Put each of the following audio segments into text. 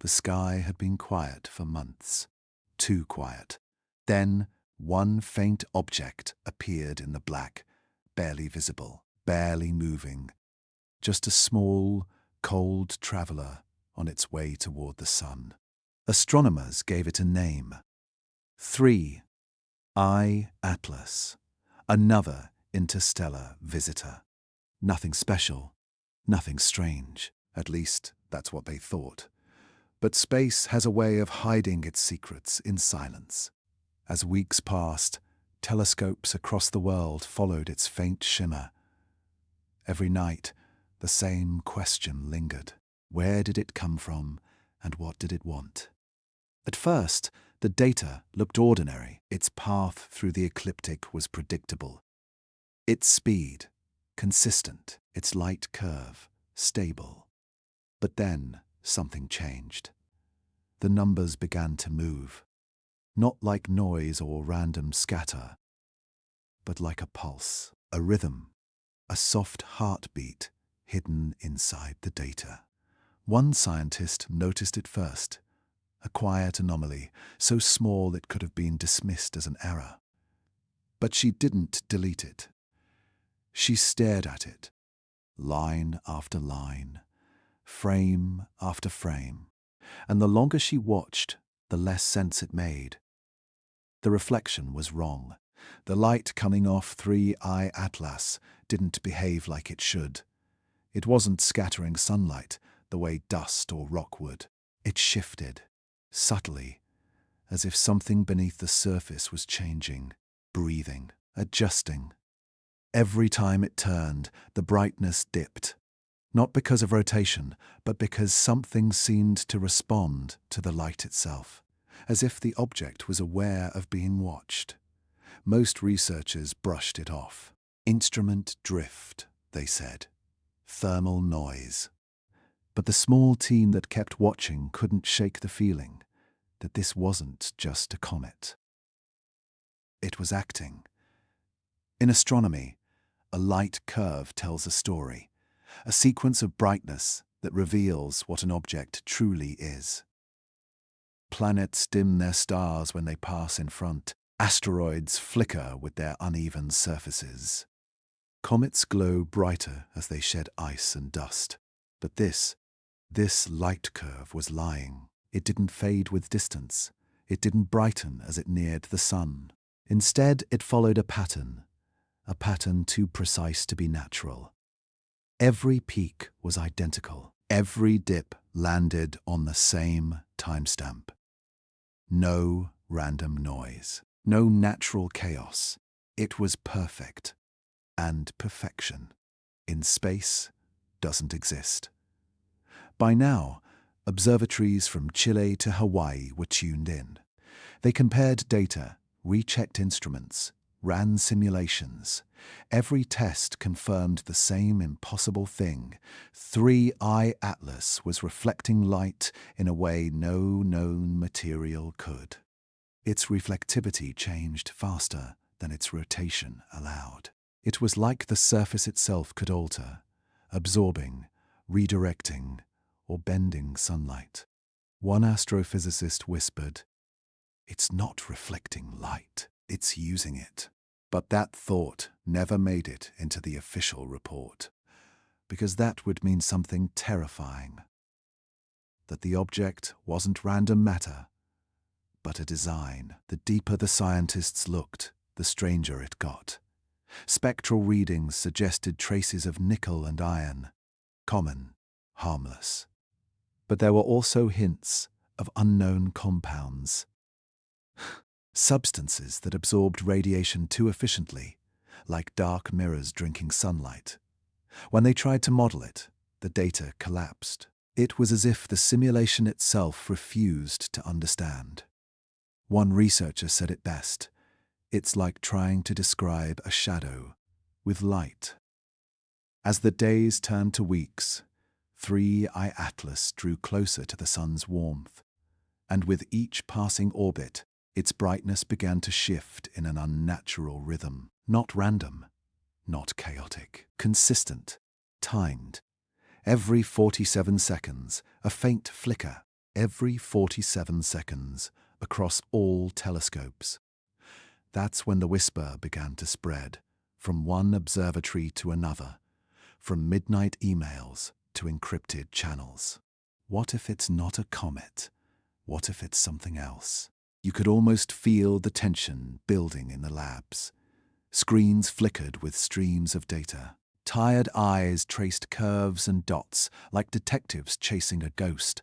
The sky had been quiet for months. Too quiet. Then one faint object appeared in the black, barely visible, barely moving. Just a small, cold traveler on its way toward the sun. Astronomers gave it a name. 3I Atlas. Another interstellar visitor. Nothing special, nothing strange. At least, that's what they thought. But space has a way of hiding its secrets in silence. As weeks passed, telescopes across the world followed its faint shimmer. Every night, the same question lingered. Where did it come from, and what did it want? At first, the data looked ordinary. Its path through the ecliptic was predictable. Its speed, consistent. Its light curve, stable. But then something changed. The numbers began to move, not like noise or random scatter, but like a pulse, a rhythm, a soft heartbeat hidden inside the data. One scientist noticed it first, a quiet anomaly, so small it could have been dismissed as an error. But she didn't delete it. She stared at it, line after line, frame after frame, and the longer she watched, the less sense it made. The reflection was wrong. The light coming off 3I Atlas didn't behave like it should. It wasn't scattering sunlight the way dust or rock would. It shifted, subtly, as if something beneath the surface was changing, breathing, adjusting. Every time it turned, the brightness dipped. Not because of rotation, but because something seemed to respond to the light itself, as if the object was aware of being watched. Most researchers brushed it off. Instrument drift, they said. Thermal noise. But the small team that kept watching couldn't shake the feeling that this wasn't just a comet. It was acting. In astronomy, a light curve tells a story, a sequence of brightness that reveals what an object truly is. Planets dim their stars when they pass in front. Asteroids flicker with their uneven surfaces. Comets glow brighter as they shed ice and dust. But this light curve was lying. It didn't fade with distance. It didn't brighten as it neared the sun. Instead, it followed a pattern too precise to be natural. Every peak was identical. Every dip landed on the same timestamp. No random noise. No natural chaos. It was perfect. And perfection, in space, doesn't exist. By now, observatories from Chile to Hawaii were tuned in. They compared data, rechecked instruments, ran simulations. Every test confirmed the same impossible thing. 3I Atlas was reflecting light in a way no known material could. Its reflectivity changed faster than its rotation allowed. It was like the surface itself could alter, absorbing, redirecting, or bending sunlight. One astrophysicist whispered, "It's not reflecting light, it's using it." But that thought never made it into the official report, because that would mean something terrifying. That the object wasn't random matter, but a design. The deeper the scientists looked, the stranger it got. Spectral readings suggested traces of nickel and iron, common, harmless. But there were also hints of unknown compounds. Substances that absorbed radiation too efficiently, like dark mirrors drinking sunlight. When they tried to model it, the data collapsed. It was as if the simulation itself refused to understand. One researcher said it best. It's like trying to describe a shadow with light. As the days turned to weeks, 3I Atlas drew closer to the sun's warmth, and with each passing orbit, its brightness began to shift in an unnatural rhythm. Not random, not chaotic, consistent, timed. Every 47 seconds, a faint flicker, every 47 seconds across all telescopes. That's when the whisper began to spread, from one observatory to another, from midnight emails to encrypted channels. What if it's not a comet? What if it's something else? You could almost feel the tension building in the labs. Screens flickered with streams of data. Tired eyes traced curves and dots like detectives chasing a ghost.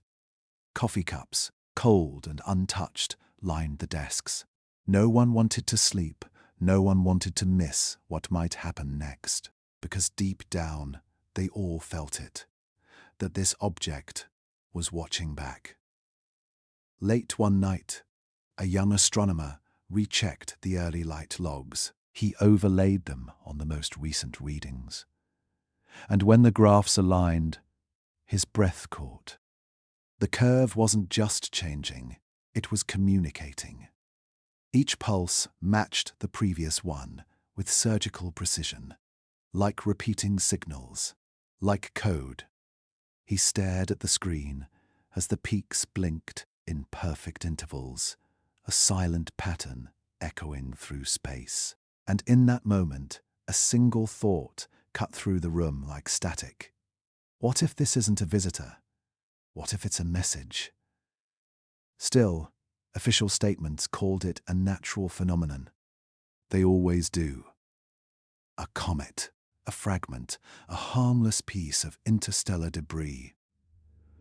Coffee cups, cold and untouched, lined the desks. No one wanted to sleep. No one wanted to miss what might happen next, because deep down, they all felt it, that this object was watching back. Late one night, a young astronomer rechecked the early light logs. He overlaid them on the most recent readings. And when the graphs aligned, his breath caught. The curve wasn't just changing, it was communicating. Each pulse matched the previous one with surgical precision, like repeating signals, like code. He stared at the screen as the peaks blinked in perfect intervals, a silent pattern echoing through space. And in that moment, a single thought cut through the room like static. What if this isn't a visitor? What if it's a message? Still, official statements called it a natural phenomenon. They always do. A comet, a fragment, a harmless piece of interstellar debris.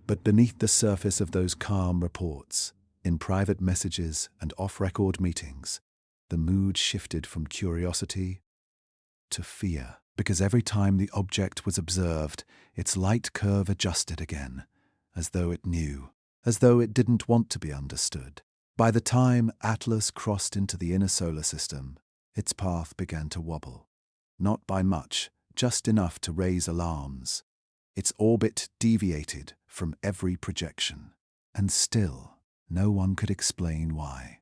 But beneath the surface of those calm reports, in private messages and off-record meetings, the mood shifted from curiosity to fear, because every time the object was observed, its light curve adjusted again, as though it knew, as though it didn't want to be understood. By the time Atlas crossed into the inner solar system, its path began to wobble. Not by much, just enough to raise alarms. Its orbit deviated from every projection, and still, no one could explain why.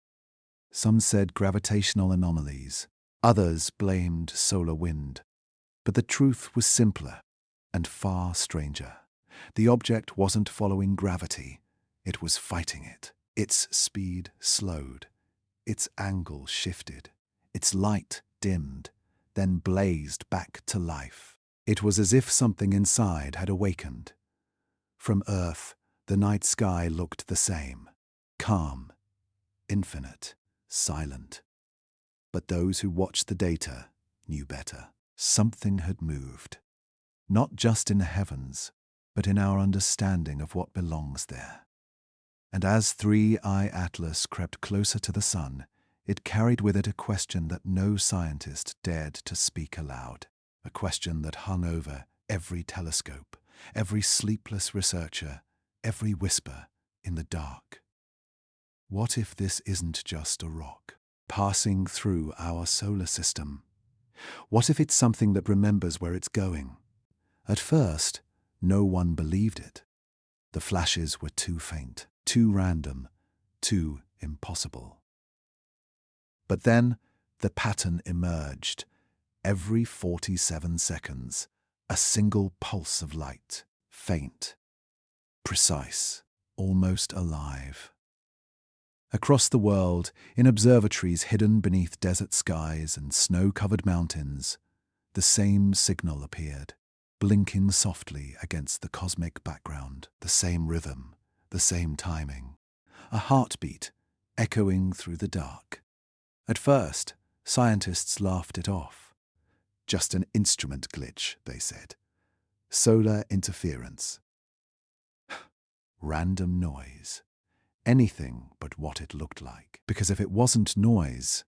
Some said gravitational anomalies, others blamed solar wind. But the truth was simpler and far stranger. The object wasn't following gravity, it was fighting it. Its speed slowed, its angle shifted, its light dimmed, then blazed back to life. It was as if something inside had awakened. From Earth, the night sky looked the same, calm, infinite, silent. But those who watched the data knew better. Something had moved, not just in the heavens, but in our understanding of what belongs there. And as 3I Atlas crept closer to the sun, it carried with it a question that no scientist dared to speak aloud, a question that hung over every telescope, every sleepless researcher, every whisper in the dark. What if this isn't just a rock passing through our solar system? What if it's something that remembers where it's going? At first, no one believed it. The flashes were too faint, too random, too impossible. But then, the pattern emerged. Every 47 seconds, a single pulse of light, faint, precise, almost alive. Across the world, in observatories hidden beneath desert skies and snow-covered mountains, the same signal appeared, blinking softly against the cosmic background, the same rhythm, the same timing, a heartbeat echoing through the dark. At first, scientists laughed it off. Just an instrument glitch, they said. Solar interference. Random noise. Anything but what it looked like. Because if it wasn't noise,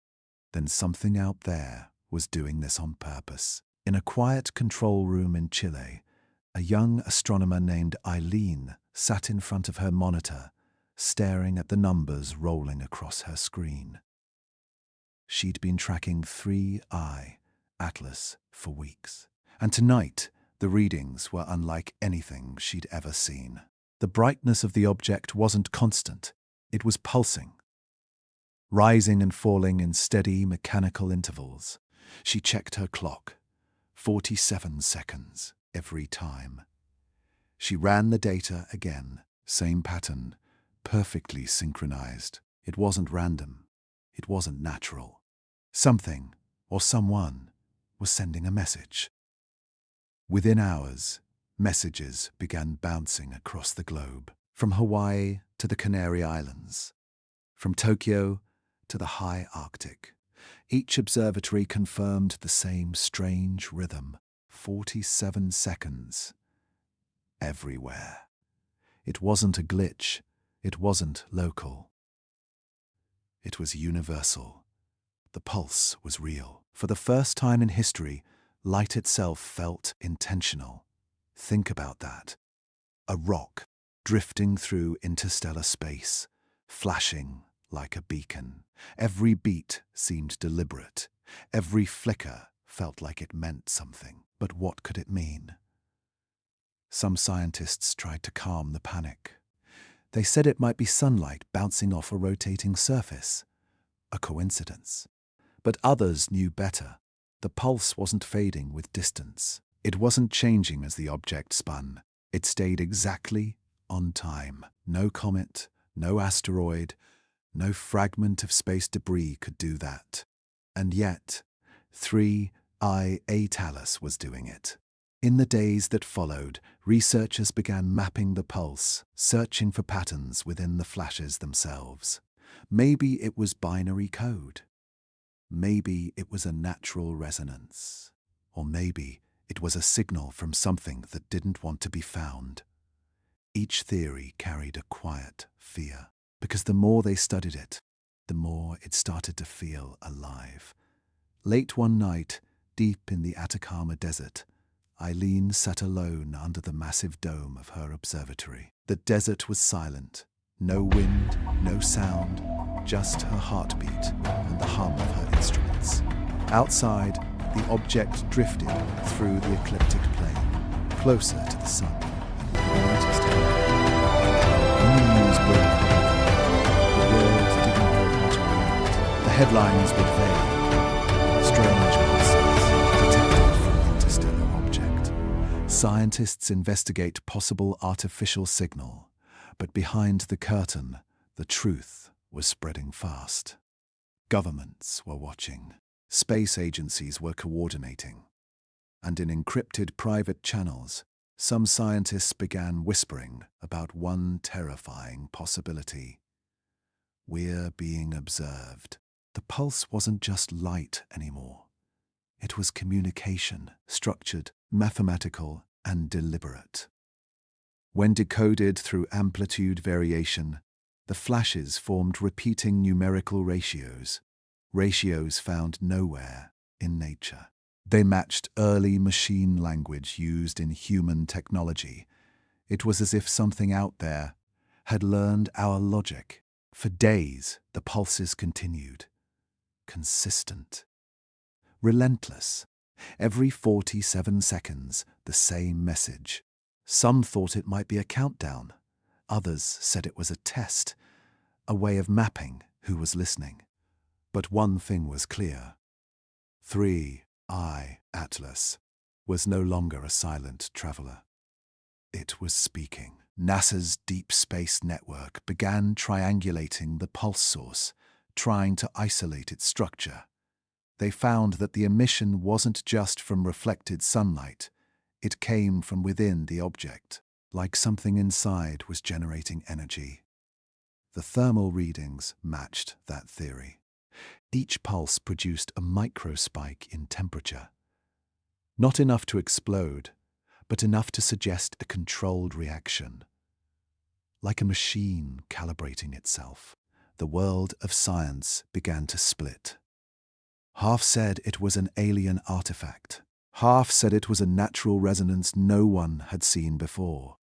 then something out there was doing this on purpose. In a quiet control room in Chile, a young astronomer named Eileen sat in front of her monitor, staring at the numbers rolling across her screen. She'd been tracking 3I Atlas for weeks, and tonight the readings were unlike anything she'd ever seen. The brightness of the object wasn't constant, it was pulsing, rising and falling in steady mechanical intervals. She checked her clock, 47 seconds every time. She ran the data again, same pattern, perfectly synchronized. It wasn't random. It wasn't natural. Something, or someone, was sending a message. Within hours, messages began bouncing across the globe, from Hawaii to the Canary Islands, from Tokyo to the high Arctic. Each observatory confirmed the same strange rhythm, 47 seconds, everywhere. It wasn't a glitch. It wasn't local. It was universal. The pulse was real. For the first time in history, light itself felt intentional. Think about that. A rock drifting through interstellar space, flashing like a beacon. Every beat seemed deliberate. Every flicker felt like it meant something. But what could it mean? Some scientists tried to calm the panic. They said it might be sunlight bouncing off a rotating surface, a coincidence. But others knew better. The pulse wasn't fading with distance. It wasn't changing as the object spun. It stayed exactly on time. No comet, no asteroid, no fragment of space debris could do that. And yet, 3I Atlas was doing it. In the days that followed, researchers began mapping the pulse, searching for patterns within the flashes themselves. Maybe it was binary code. Maybe it was a natural resonance. Or maybe it was a signal from something that didn't want to be found. Each theory carried a quiet fear, because the more they studied it, the more it started to feel alive. Late one night, deep in the Atacama Desert, Eileen sat alone under the massive dome of her observatory. The desert was silent. No wind, no sound, just her heartbeat and the hum of her instruments. Outside, the object drifted through the ecliptic plane, closer to the sun. And noticed it. When the news broke publicly, the world didn't know what to read. The headlines were vague. Strange pulses detected from interstellar object. Scientists investigate possible artificial signal, but behind the curtain, the truth was spreading fast. Governments were watching. Space agencies were coordinating. And in encrypted private channels, some scientists began whispering about one terrifying possibility. We're being observed. The pulse wasn't just light anymore. It was communication, structured, mathematical, and deliberate. When decoded through amplitude variation, the flashes formed repeating numerical ratios found nowhere in nature. They matched early machine language used in human technology. It was as if something out there had learned our logic. For days, the pulses continued. Consistent. Relentless. Every 47 seconds, the same message. Some thought it might be a countdown. Others said it was a test, a way of mapping who was listening. But one thing was clear. 3I Atlas was no longer a silent traveler. It was speaking. NASA's Deep Space Network began triangulating the pulse source, trying to isolate its structure. They found that the emission wasn't just from reflected sunlight. It came from within the object, like something inside was generating energy. The thermal readings matched that theory. Each pulse produced a microspike in temperature. Not enough to explode, but enough to suggest a controlled reaction. Like a machine calibrating itself, the world of science began to split. Half said it was an alien artifact. Half said it was a natural resonance no one had seen before.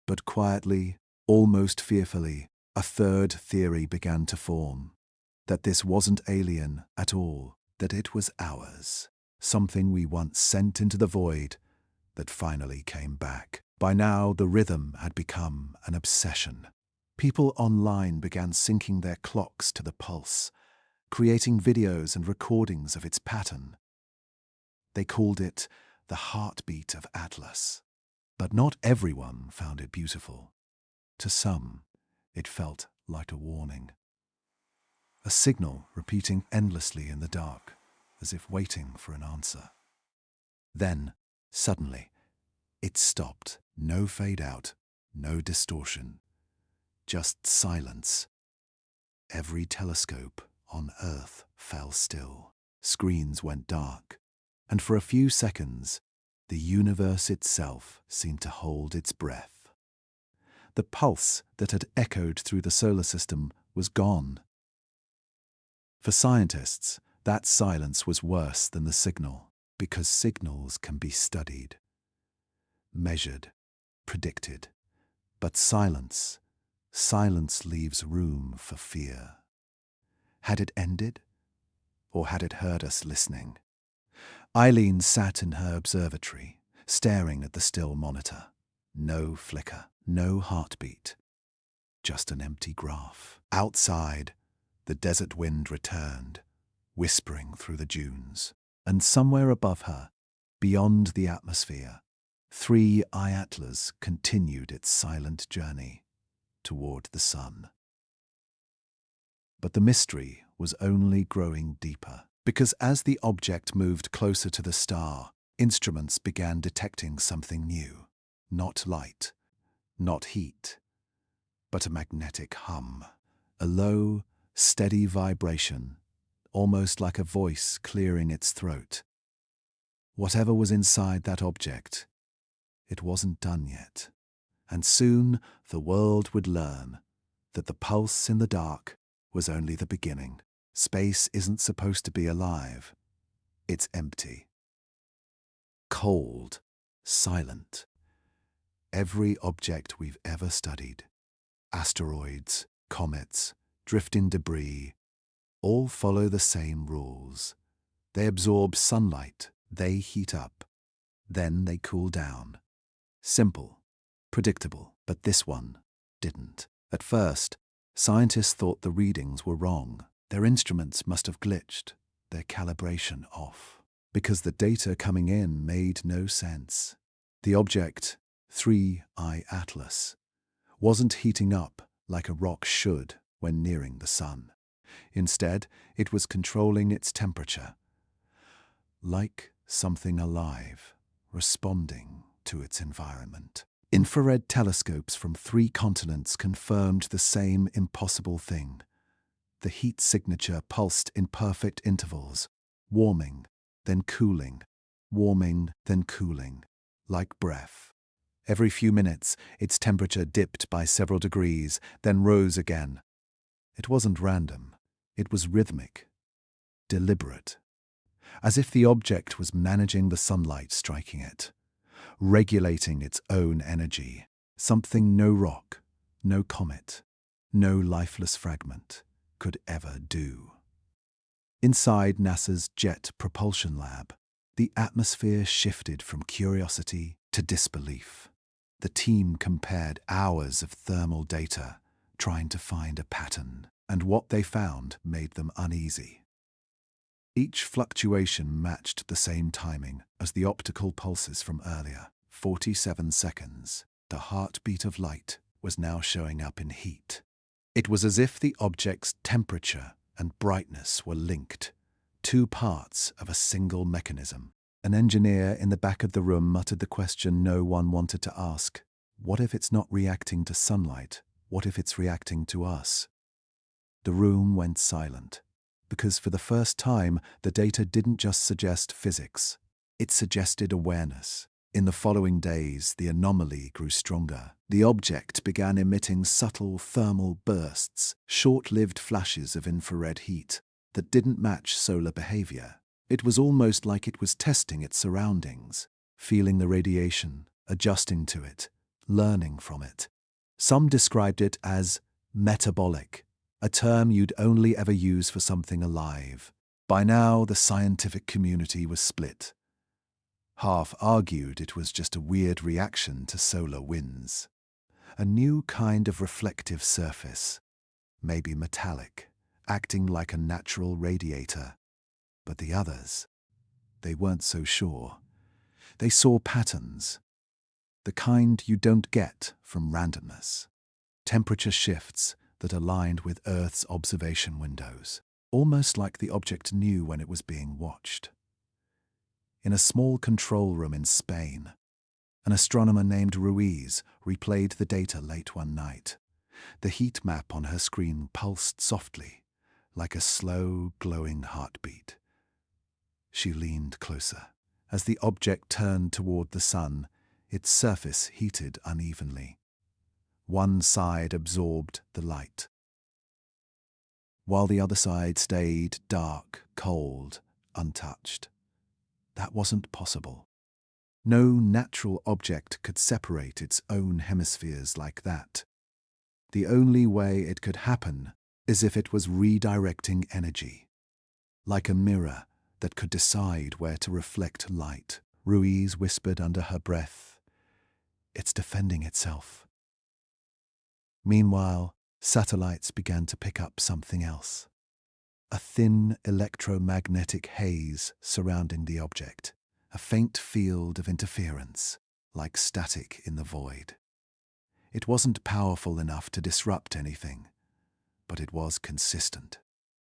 But quietly, almost fearfully, a third theory began to form. That this wasn't alien at all, that it was ours. Something we once sent into the void that finally came back. By now, the rhythm had become an obsession. People online began syncing their clocks to the pulse, creating videos and recordings of its pattern. They called it the heartbeat of Atlas. But not everyone found it beautiful. To some, It felt like a warning. A signal repeating endlessly in the dark, as if waiting for an answer. Then, suddenly, it stopped. No fade out, no distortion. Just silence. Every telescope on Earth fell still. Screens went dark, and for a few seconds, the universe itself seemed to hold its breath. The pulse that had echoed through the solar system was gone. For scientists, that silence was worse than the signal, because signals can be studied, measured, predicted. But silence leaves room for fear. Had it ended? Or had it heard us listening? Eileen sat in her observatory, staring at the still monitor. No flicker, no heartbeat, just an empty graph. Outside, the desert wind returned, whispering through the dunes. And somewhere above her, beyond the atmosphere, 3i Atlas continued its silent journey toward the sun. But the mystery was only growing deeper, because as the object moved closer to the star, instruments began detecting something new. Not light, not heat, but a magnetic hum, a low, steady vibration, almost like a voice clearing its throat. Whatever was inside that object, it wasn't done yet. And soon the world would learn that the pulse in the dark was only the beginning. Space isn't supposed to be alive. It's empty. Cold, silent. Every object we've ever studied, asteroids, comets, drifting debris, all follow the same rules. They absorb sunlight, they heat up, then they cool down. Simple, predictable, but this one didn't. At first, scientists thought the readings were wrong. Their instruments must have glitched, their calibration off, because the data coming in made no sense. The object, 3i Atlas, wasn't heating up like a rock should when nearing the sun. Instead, it was controlling its temperature, like something alive, responding to its environment. Infrared telescopes from 3 continents confirmed the same impossible thing. The heat signature pulsed in perfect intervals, warming, then cooling, warming, then cooling, like breath. Every few minutes, its temperature dipped by several degrees, then rose again. It wasn't random. It was rhythmic, deliberate, as if the object was managing the sunlight striking it, regulating its own energy, something no rock, no comet, no lifeless fragment could ever do. Inside NASA's Jet Propulsion Lab, the atmosphere shifted from curiosity to disbelief. The team compared hours of thermal data, trying to find a pattern, and what they found made them uneasy. Each fluctuation matched the same timing as the optical pulses from earlier, 47 seconds. The heartbeat of light was now showing up in heat. It was as if the object's temperature and brightness were linked, 2 parts of a single mechanism. An engineer in the back of the room muttered the question no one wanted to ask. What if it's not reacting to sunlight? What if it's reacting to us? The room went silent, because for the first time, the data didn't just suggest physics. It suggested awareness. In the following days, the anomaly grew stronger. The object began emitting subtle thermal bursts, short-lived flashes of infrared heat that didn't match solar behavior. It was almost like it was testing its surroundings, feeling the radiation, adjusting to it, learning from it. Some described it as metabolic, a term you'd only ever use for something alive. By now, the scientific community was split. Half argued it was just a weird reaction to solar winds. A new kind of reflective surface, maybe metallic, acting like a natural radiator. But the others, they weren't so sure. They saw patterns, the kind you don't get from randomness. temperature shifts that aligned with Earth's observation windows, almost like the object knew when it was being watched. In a small control room in Spain, an astronomer named Ruiz replayed the data late one night. The heat map on her screen pulsed softly, like a slow, glowing heartbeat. She leaned closer. As the object turned toward the sun, its surface heated unevenly. One side absorbed the light, while the other side stayed dark, cold, untouched. That wasn't possible. No natural object could separate its own hemispheres like that. The only way it could happen is if it was redirecting energy, like a mirror that could decide where to reflect light. Ruiz whispered under her breath, "It's defending itself." Meanwhile, satellites began to pick up something else. A thin electromagnetic haze surrounding the object, a faint field of interference, like static in the void. It wasn't powerful enough to disrupt anything, but it was consistent,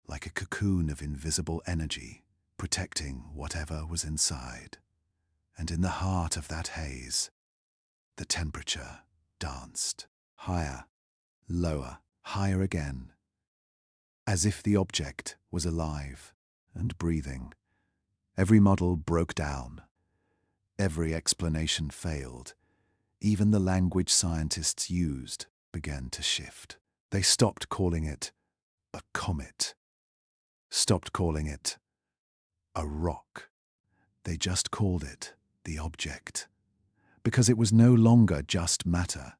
like a cocoon of invisible energy, protecting whatever was inside. And in the heart of that haze, the temperature danced, higher, lower, higher again, as if the object was alive and breathing. Every model broke down. Every explanation failed. Even the language scientists used began to shift. They stopped calling it a comet, stopped calling it a rock. They just called it the object, because it was no longer just matter.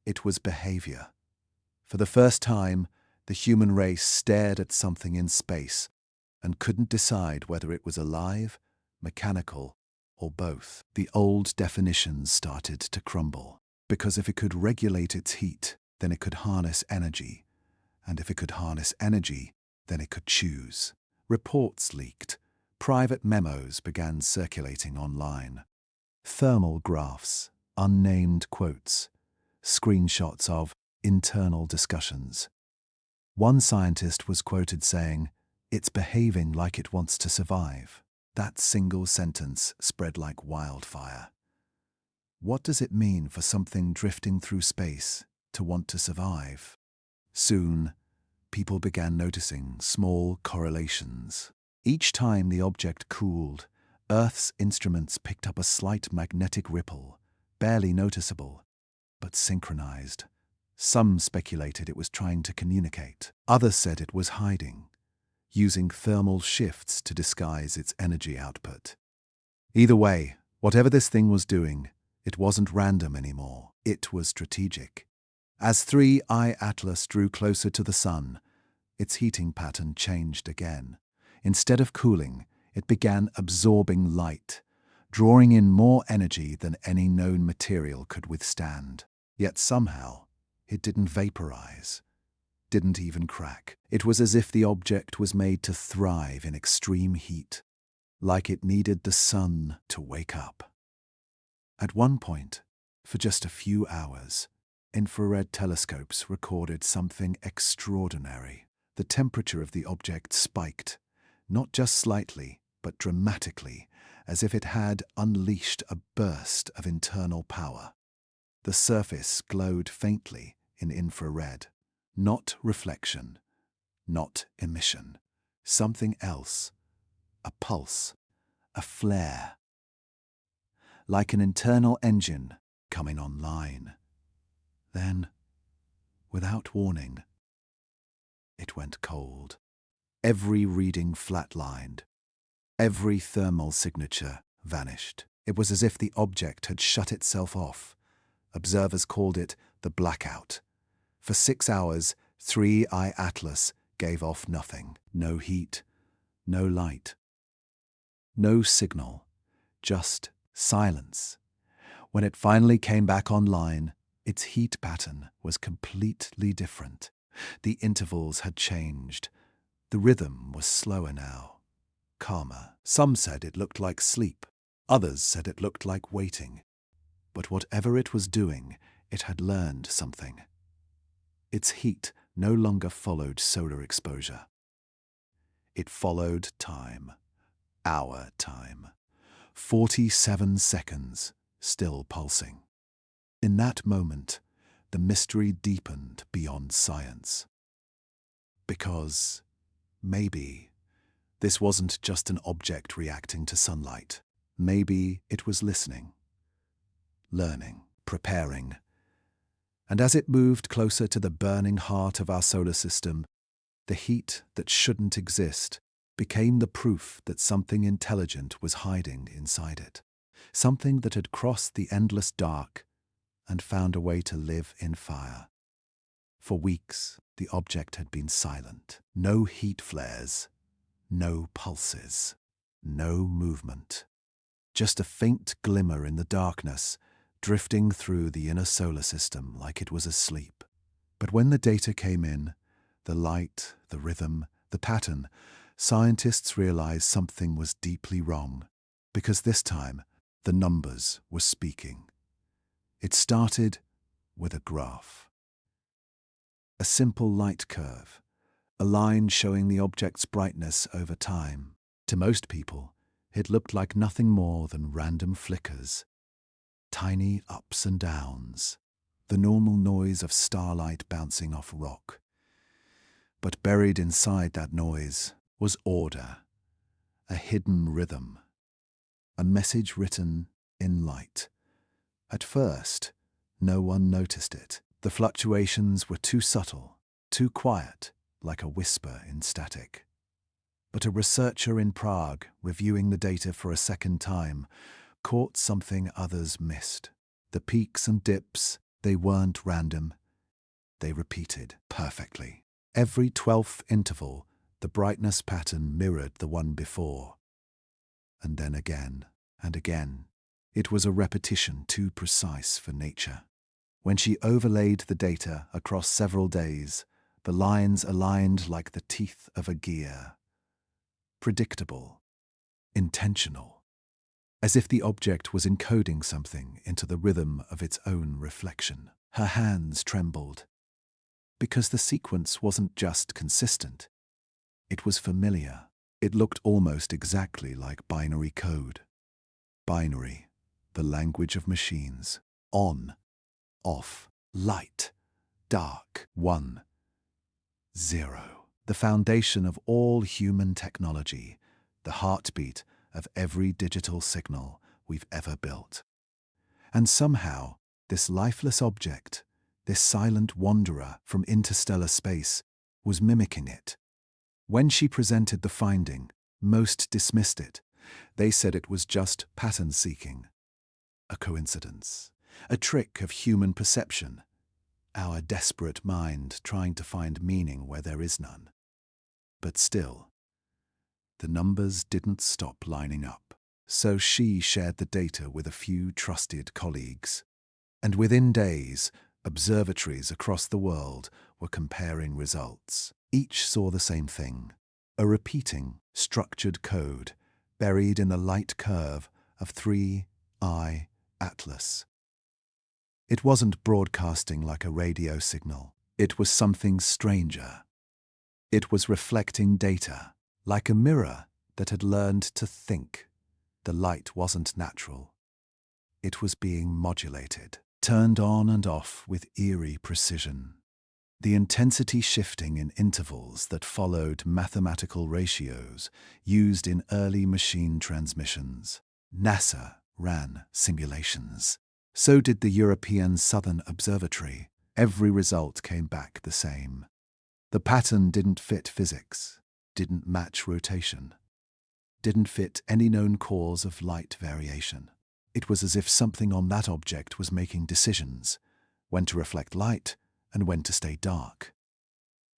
It was behavior. For the first time, the human race stared at something in space and couldn't decide whether it was alive, mechanical, or both. The old definitions started to crumble, because if it could regulate its heat, then it could harness energy, and if it could harness energy, then it could choose. Reports leaked. Private memos began circulating online. Thermal graphs, unnamed quotes, screenshots of internal discussions. One scientist was quoted saying, "It's behaving like it wants to survive." That single sentence spread like wildfire. What does it mean for something drifting through space to want to survive? Soon, people began noticing small correlations. Each time the object cooled, Earth's instruments picked up a slight magnetic ripple, barely noticeable, but synchronized. Some speculated it was trying to communicate. Others said it was hiding, using thermal shifts to disguise its energy output. Either way, whatever this thing was doing, it wasn't random anymore. It was strategic. As 3I Atlas drew closer to the sun, its heating pattern changed again. Instead of cooling, it began absorbing light, drawing in more energy than any known material could withstand. Yet somehow, it didn't vaporize, didn't even crack. It was as if the object was made to thrive in extreme heat, like it needed the sun to wake up. At one point, for just a few hours, infrared telescopes recorded something extraordinary. The temperature of the object spiked, not just slightly, but dramatically, as if it had unleashed a burst of internal power. The surface glowed faintly in infrared, not reflection, not emission, something else, a pulse, a flare, like an internal engine coming online. Then, without warning, it went cold. Every reading flatlined. Every thermal signature vanished. It was as if the object had shut itself off. Observers called it the blackout. For 6 hours, 3I Atlas gave off nothing. No heat, no light, no signal, just silence. When it finally came back online, its heat pattern was completely different. The intervals had changed. The rhythm was slower now, calmer. Some said it looked like sleep. Others said it looked like waiting. But whatever it was doing, it had learned something. Its heat no longer followed solar exposure. It followed time, our time. 47 seconds, still pulsing. In that moment, the mystery deepened beyond science. Because, maybe, this wasn't just an object reacting to sunlight. Maybe it was listening, learning, preparing. And as it moved closer to the burning heart of our solar system, the heat that shouldn't exist became the proof that something intelligent was hiding inside it. Something that had crossed the endless dark and found a way to live in fire. For weeks, the object had been silent. No heat flares, no pulses, no movement. Just a faint glimmer in the darkness, drifting through the inner solar system like it was asleep. But when the data came in, the light, the rhythm, the pattern, scientists realized something was deeply wrong, because this time, the numbers were speaking. It started with a graph. A simple light curve, a line showing the object's brightness over time. To most people, it looked like nothing more than random flickers, tiny ups and downs, the normal noise of starlight bouncing off rock. But buried inside that noise was order, a hidden rhythm, a message written in light. At first, no one noticed it. The fluctuations were too subtle, too quiet, like a whisper in static. But a researcher in Prague, reviewing the data for a second time, caught something others missed. The peaks and dips, they weren't random. They repeated perfectly. Every 12th interval, the brightness pattern mirrored the one before. And then again and again. It was a repetition too precise for nature. When she overlaid the data across several days, the lines aligned like the teeth of a gear. Predictable, intentional, as if the object was encoding something into the rhythm of its own reflection. Her hands trembled, because the sequence wasn't just consistent. It was familiar. It looked almost exactly like binary code. Binary, the language of machines. On, off, light, dark, 1, 0. The foundation of all human technology, the heartbeat of every digital signal we've ever built. And somehow, this lifeless object, this silent wanderer from interstellar space, was mimicking it. When she presented the finding, most dismissed it. They said it was just pattern seeking. A coincidence. A trick of human perception. Our desperate mind trying to find meaning where there is none. But still, the numbers didn't stop lining up. So she shared the data with a few trusted colleagues. And within days, observatories across the world were comparing results. Each saw the same thing. A repeating, structured code buried in the light curve of 3I Atlas. It wasn't broadcasting like a radio signal. It was something stranger. It was reflecting data, like a mirror that had learned to think. The light wasn't natural. It was being modulated, turned on and off with eerie precision. The intensity shifting in intervals that followed mathematical ratios used in early machine transmissions. NASA ran simulations. So did the European Southern Observatory. Every result came back the same. The pattern didn't fit physics, didn't match rotation, didn't fit any known cause of light variation. It was as if something on that object was making decisions, when to reflect light and when to stay dark.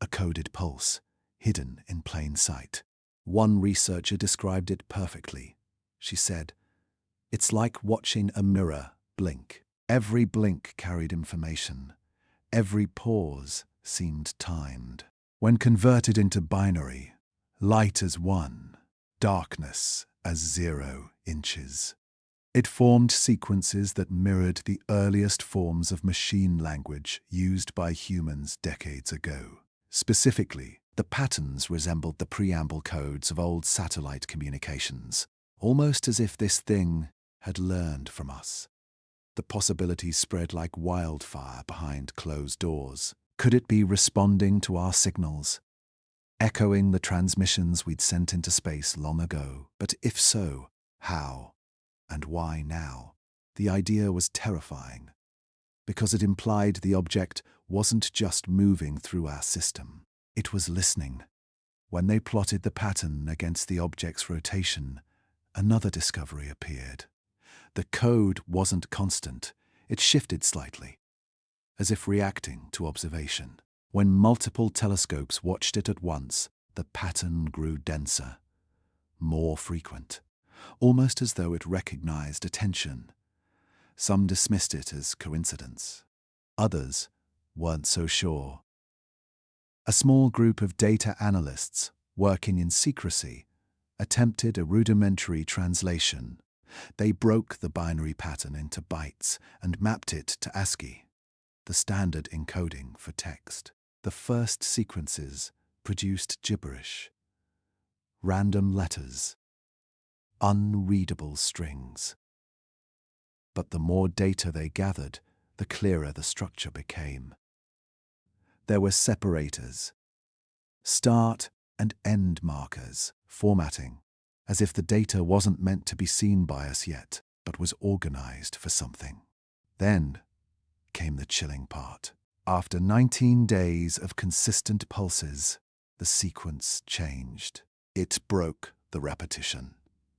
A coded pulse, hidden in plain sight. One researcher described it perfectly. She said, "It's like watching a mirror blink. Every blink carried information. Every pause seemed timed. When converted into binary, light as 1, darkness as 0 inches. It formed sequences that mirrored the earliest forms of machine language used by humans decades ago. Specifically, the patterns resembled the preamble codes of old satellite communications, almost as if this thing had learned from us. The possibilities spread like wildfire behind closed doors. Could it be responding to our signals, echoing the transmissions we'd sent into space long ago? But if so, how and why now? The idea was terrifying, because it implied the object wasn't just moving through our system. It was listening. When they plotted the pattern against the object's rotation, another discovery appeared. The code wasn't constant. It shifted slightly, as if reacting to observation. When multiple telescopes watched it at once, the pattern grew denser, more frequent, almost as though it recognized attention. Some dismissed it as coincidence. Others weren't so sure. A small group of data analysts, working in secrecy, attempted a rudimentary translation. They broke the binary pattern into bytes and mapped it to ASCII, the standard encoding for text. The first sequences produced gibberish, random letters, unreadable strings. But the more data they gathered, the clearer the structure became. There were separators, start and end markers, formatting, as if the data wasn't meant to be seen by us yet, but was organized for something. Then came the chilling part. After 19 days of consistent pulses, the sequence changed. It broke the repetition,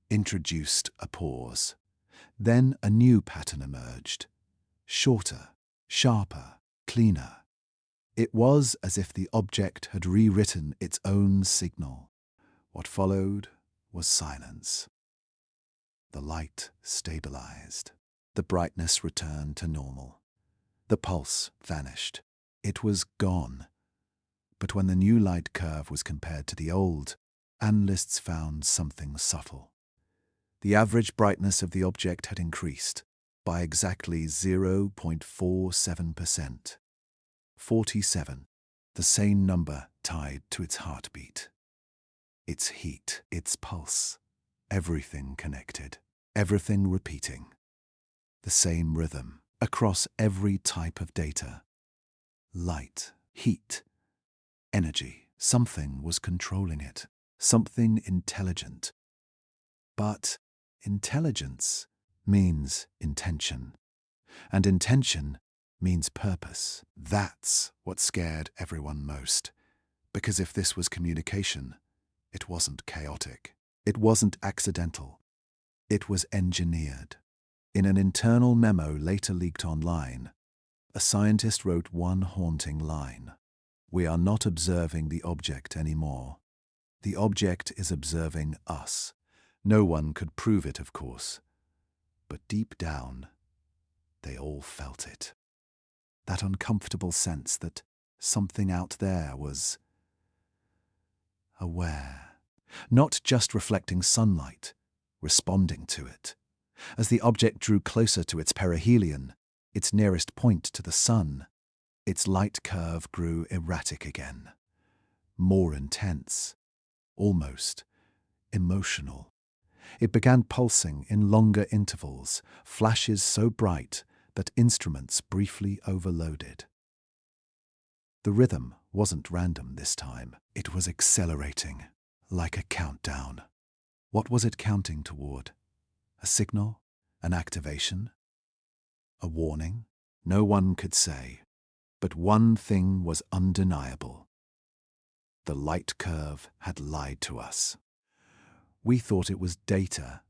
introduced a pause. Then a new pattern emerged, shorter, sharper, cleaner. It was as if the object had rewritten its own signal. What followed was silence. The light stabilized. The brightness returned to normal. The pulse vanished. It was gone. But when the new light curve was compared to the old, analysts found something subtle. The average brightness of the object had increased by exactly 0.47%. 47, the same number tied to its heartbeat. Its heat, its pulse, everything connected, everything repeating. The same rhythm across every type of data. Light, heat, energy. Something was controlling it, something intelligent. But intelligence means intention, and intention means purpose. That's what scared everyone most, because if this was communication, it wasn't chaotic. It wasn't accidental. It was engineered. In an internal memo later leaked online, a scientist wrote one haunting line: "We are not observing the object anymore. The object is observing us." No one could prove it, of course, but deep down, they all felt it. That uncomfortable sense that something out there was aware. Not just reflecting sunlight, responding to it. As the object drew closer to its perihelion, its nearest point to the sun, its light curve grew erratic again, more intense, almost emotional. It began pulsing in longer intervals, flashes so bright that instruments briefly overloaded. The rhythm wasn't random this time. It was accelerating, like a countdown. What was it counting toward? A signal? An activation? A warning? No one could say. But one thing was undeniable. The light curve had lied to us. We thought it was data.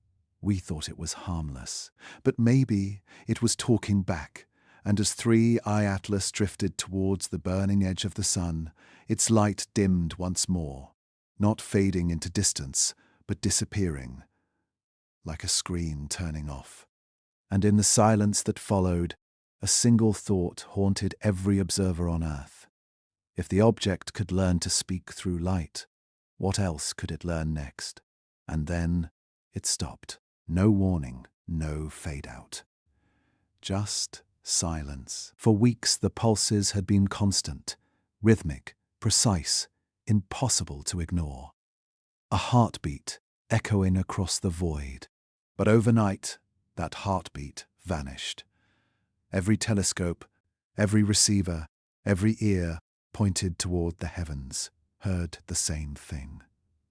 We thought it was harmless. But maybe it was talking back, and as 3I Atlas drifted towards the burning edge of the sun, its light dimmed once more, not fading into distance, but disappearing, like a screen turning off. And in the silence that followed, a single thought haunted every observer on Earth. If the object could learn to speak through light, what else could it learn next? And then it stopped. No warning, no fade-out. Just silence. For weeks the pulses had been constant, rhythmic, precise, impossible to ignore. A heartbeat echoing across the void. But overnight, that heartbeat vanished. Every telescope, every receiver, every ear pointed toward the heavens, heard the same thing.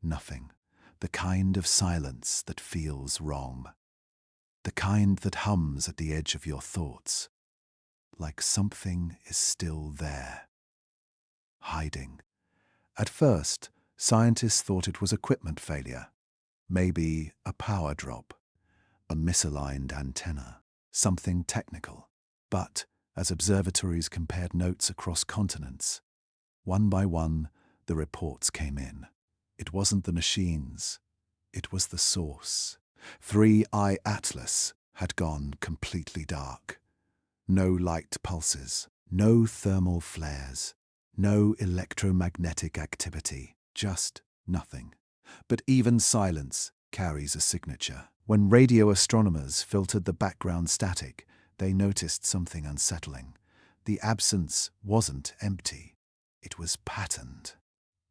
Nothing. The kind of silence that feels wrong. The kind that hums at the edge of your thoughts, like something is still there, hiding. At first, scientists thought it was equipment failure, maybe a power drop, a misaligned antenna, something technical. But as observatories compared notes across continents, one by one the reports came in. It wasn't the machines, it was the source. 3i Atlas had gone completely dark. No light pulses, no thermal flares, no electromagnetic activity, just nothing. But even silence carries a signature. When radio astronomers filtered the background static, they noticed something unsettling. The absence wasn't empty. It was patterned.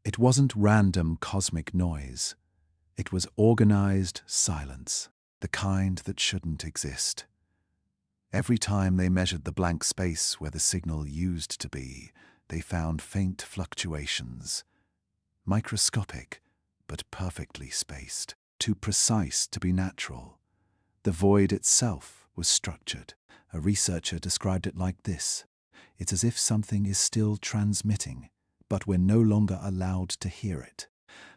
It wasn't random cosmic noise. It was organized silence, the kind that shouldn't exist. Every time they measured the blank space where the signal used to be, they found faint fluctuations, microscopic but perfectly spaced, too precise to be natural. The void itself was structured. A researcher described it like this: it's as if something is still transmitting, but we're no longer allowed to hear it.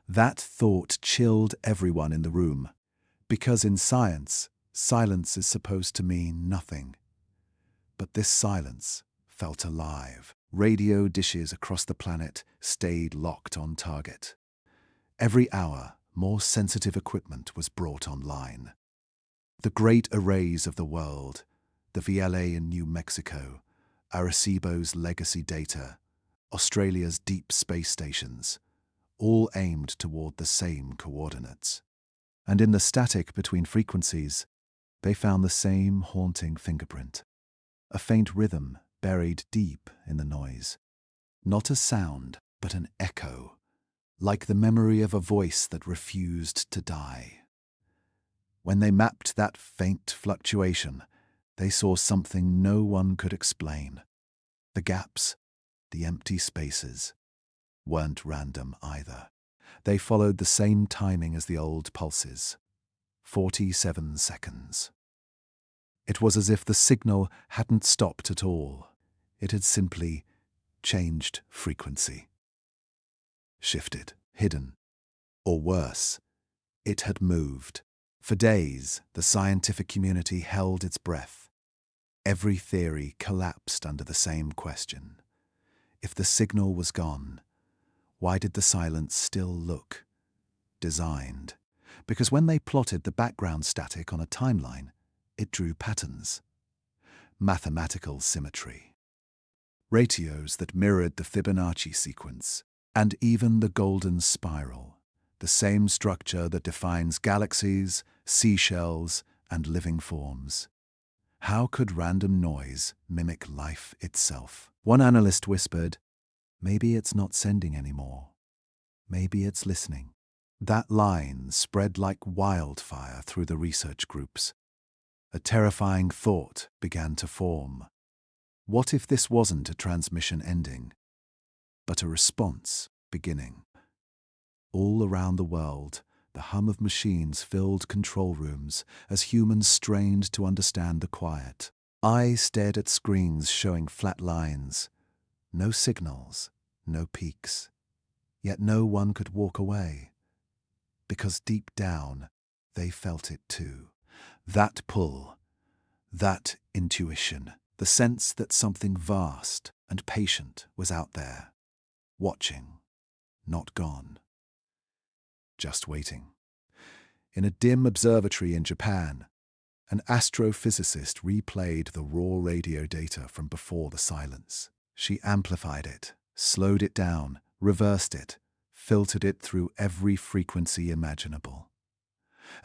That thought chilled everyone in the room, because in science, silence is supposed to mean nothing. But this silence felt alive. Radio dishes across the planet stayed locked on target. Every hour, more sensitive equipment was brought online. The great arrays of the world, the VLA in New Mexico, Arecibo's legacy data, Australia's deep space stations, all aimed toward the same coordinates. And in the static between frequencies, they found the same haunting fingerprint, a faint rhythm buried deep in the noise. Not a sound, but an echo, like the memory of a voice that refused to die. When they mapped that faint fluctuation, they saw something no one could explain. The gaps, the empty spaces, weren't random either. They followed the same timing as the old pulses, 47 seconds. It was as if the signal hadn't stopped at all. It had simply changed frequency. Shifted, hidden, or worse, it had moved. For days, the scientific community held its breath. Every theory collapsed under the same question. If the signal was gone, why did the silence still look designed? Because when they plotted the background static on a timeline, it drew patterns. Mathematical symmetry. Ratios that mirrored the Fibonacci sequence, and even the golden spiral, the same structure that defines galaxies, seashells, and living forms. How could random noise mimic life itself? One analyst whispered, "Maybe it's not sending anymore. Maybe it's listening." That line spread like wildfire through the research groups. A terrifying thought began to form. What if this wasn't a transmission ending, but a response beginning? All around the world, the hum of machines filled control rooms as humans strained to understand the quiet. Eyes stared at screens showing flat lines. No signals, no peaks. Yet no one could walk away. Because deep down, they felt it too. That pull, that intuition, the sense that something vast and patient was out there, watching, not gone, just waiting. In a dim observatory in Japan, an astrophysicist replayed the raw radio data from before the silence. She amplified it, slowed it down, reversed it, filtered it through every frequency imaginable.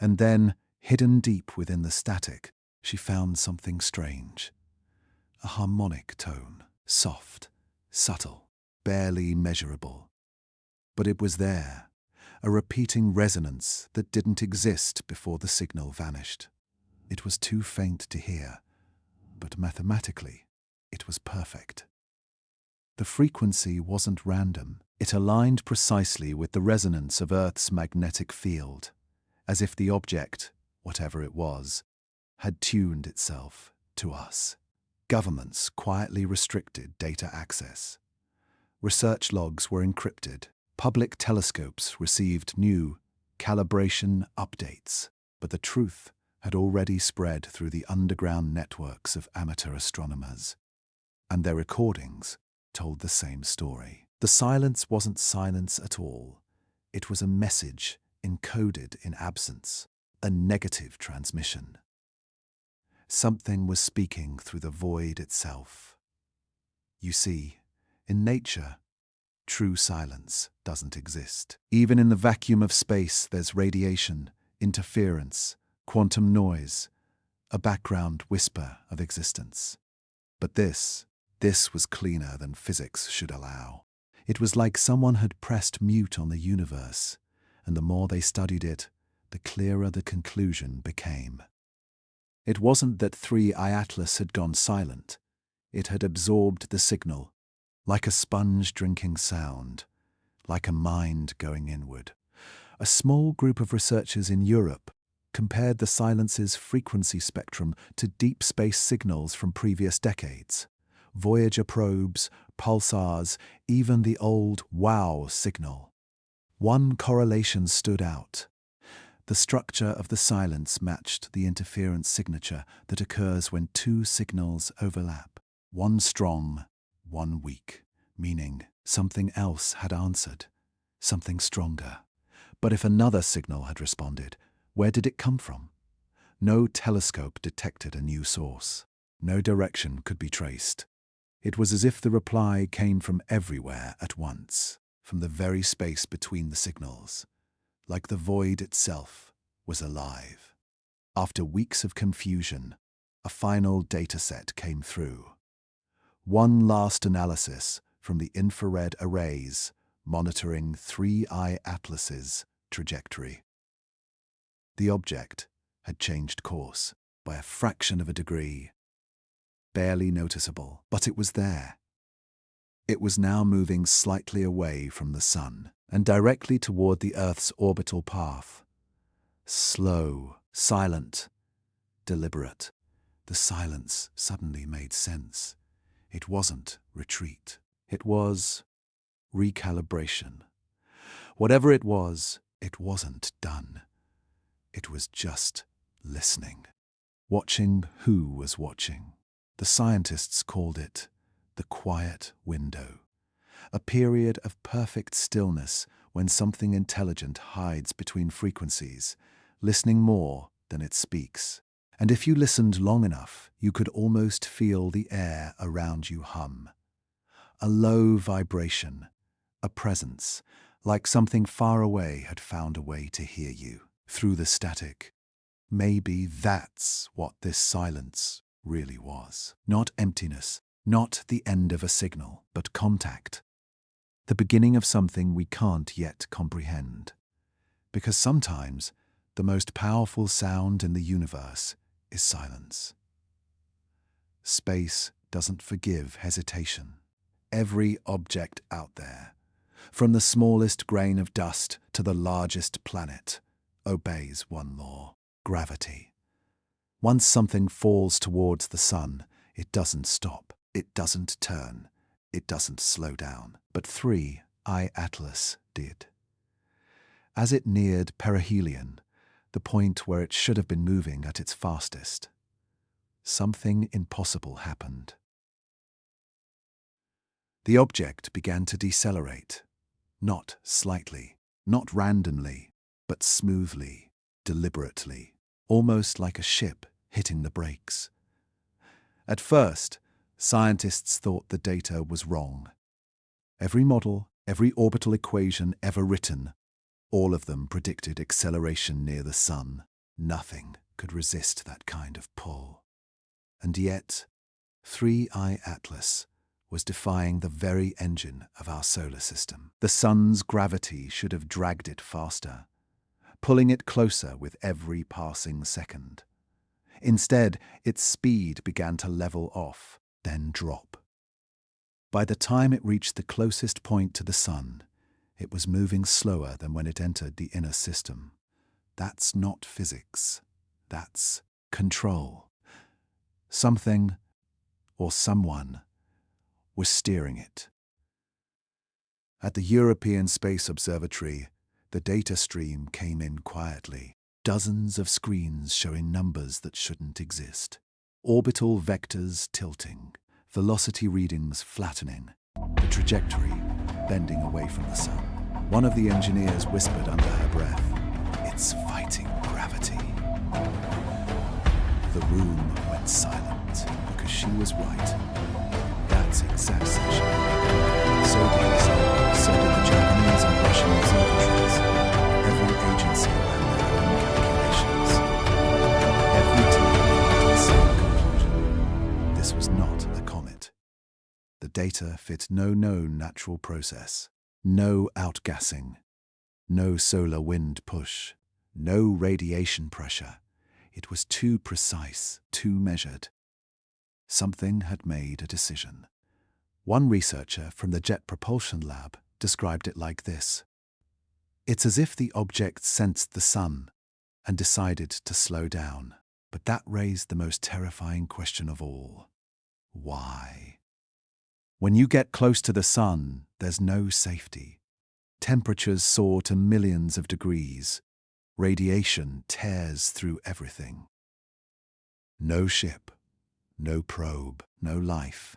And then, Hidden deep within the static, she found something strange. A harmonic tone, soft, subtle, barely measurable. But it was there, a repeating resonance that didn't exist before the signal vanished. It was too faint to hear, but mathematically, it was perfect. The frequency wasn't random. It aligned precisely with the resonance of Earth's magnetic field, as if the object, whatever it was, had tuned itself to us. Governments quietly restricted data access. Research logs were encrypted. Public telescopes received new calibration updates, but the truth had already spread through the underground networks of amateur astronomers, and their recordings told the same story. The silence wasn't silence at all. It was a message encoded in absence, a negative transmission. Something was speaking through the void itself. You see, in nature, true silence doesn't exist. Even in the vacuum of space, there's radiation, interference, quantum noise, a background whisper of existence. But this was cleaner than physics should allow. It was like someone had pressed mute on the universe, and the more they studied it, the clearer the conclusion became. It wasn't that 3I Atlas had gone silent. It had absorbed the signal, like a sponge drinking sound, like a mind going inward. A small group of researchers in Europe compared the silence's frequency spectrum to deep space signals from previous decades. Voyager probes, pulsars, even the old WOW signal. One correlation stood out. The structure of the silence matched the interference signature that occurs when two signals overlap. One strong, one weak, meaning something else had answered, something stronger. But if another signal had responded, where did it come from? No telescope detected a new source. No direction could be traced. It was as if the reply came from everywhere at once, from the very space between the signals, like the void itself was alive. After weeks of confusion, a final dataset came through. One last analysis from the infrared arrays monitoring 3I Atlas's trajectory. The object had changed course by a fraction of a degree. Barely noticeable, but it was there. It was now moving slightly away from the sun and directly toward the Earth's orbital path. Slow, silent, deliberate. The silence suddenly made sense. It wasn't retreat. It was recalibration. Whatever it wasn't done. It was just listening. Watching who was watching. The scientists called it the quiet window, a period of perfect stillness when something intelligent hides between frequencies, listening more than it speaks. And if you listened long enough, you could almost feel the air around you hum. A low vibration, a presence, like something far away had found a way to hear you through the static. Maybe that's what this silence really was. Not emptiness, not the end of a signal, but contact. The beginning of something we can't yet comprehend. Because sometimes the most powerful sound in the universe is silence. Space doesn't forgive hesitation. Every object out there, from the smallest grain of dust to the largest planet, obeys one law: gravity. Once something falls towards the sun, it doesn't stop, it doesn't turn, it doesn't slow down. But 3I Atlas did. As it neared perihelion, the point where it should have been moving at its fastest, something impossible happened. The object began to decelerate, not slightly, not randomly, but smoothly, deliberately, almost like a ship hitting the brakes. At first, scientists thought the data was wrong. Every model, every orbital equation ever written, all of them predicted acceleration near the sun. Nothing could resist that kind of pull. And yet, 3I Atlas was defying the very engine of our solar system. The sun's gravity should have dragged it faster, pulling it closer with every passing second. Instead, its speed began to level off, then drop. By the time it reached the closest point to the sun, it was moving slower than when it entered the inner system. That's not physics. That's control. Something, or someone, was steering it. At the European Space Observatory, the data stream came in quietly. Dozens of screens showing numbers that shouldn't exist. Orbital vectors tilting, velocity readings flattening, the trajectory bending away from the sun. One of the engineers whispered under her breath, "It's fighting gravity." The room went silent because she was right. That's exact session. So did the Japanese and Russian observatories. Every agency ran their own calculations. Every team came to the same conclusion. This was not a comet. The data fit no known natural process. No outgassing. No solar wind push. No radiation pressure. It was too precise, too measured. Something had made a decision. One researcher from the Jet Propulsion Lab described it like this. It's as if the object sensed the sun and decided to slow down. But that raised the most terrifying question of all. Why? When you get close to the sun, there's no safety. Temperatures soar to millions of degrees. Radiation tears through everything. No ship, no probe, no life.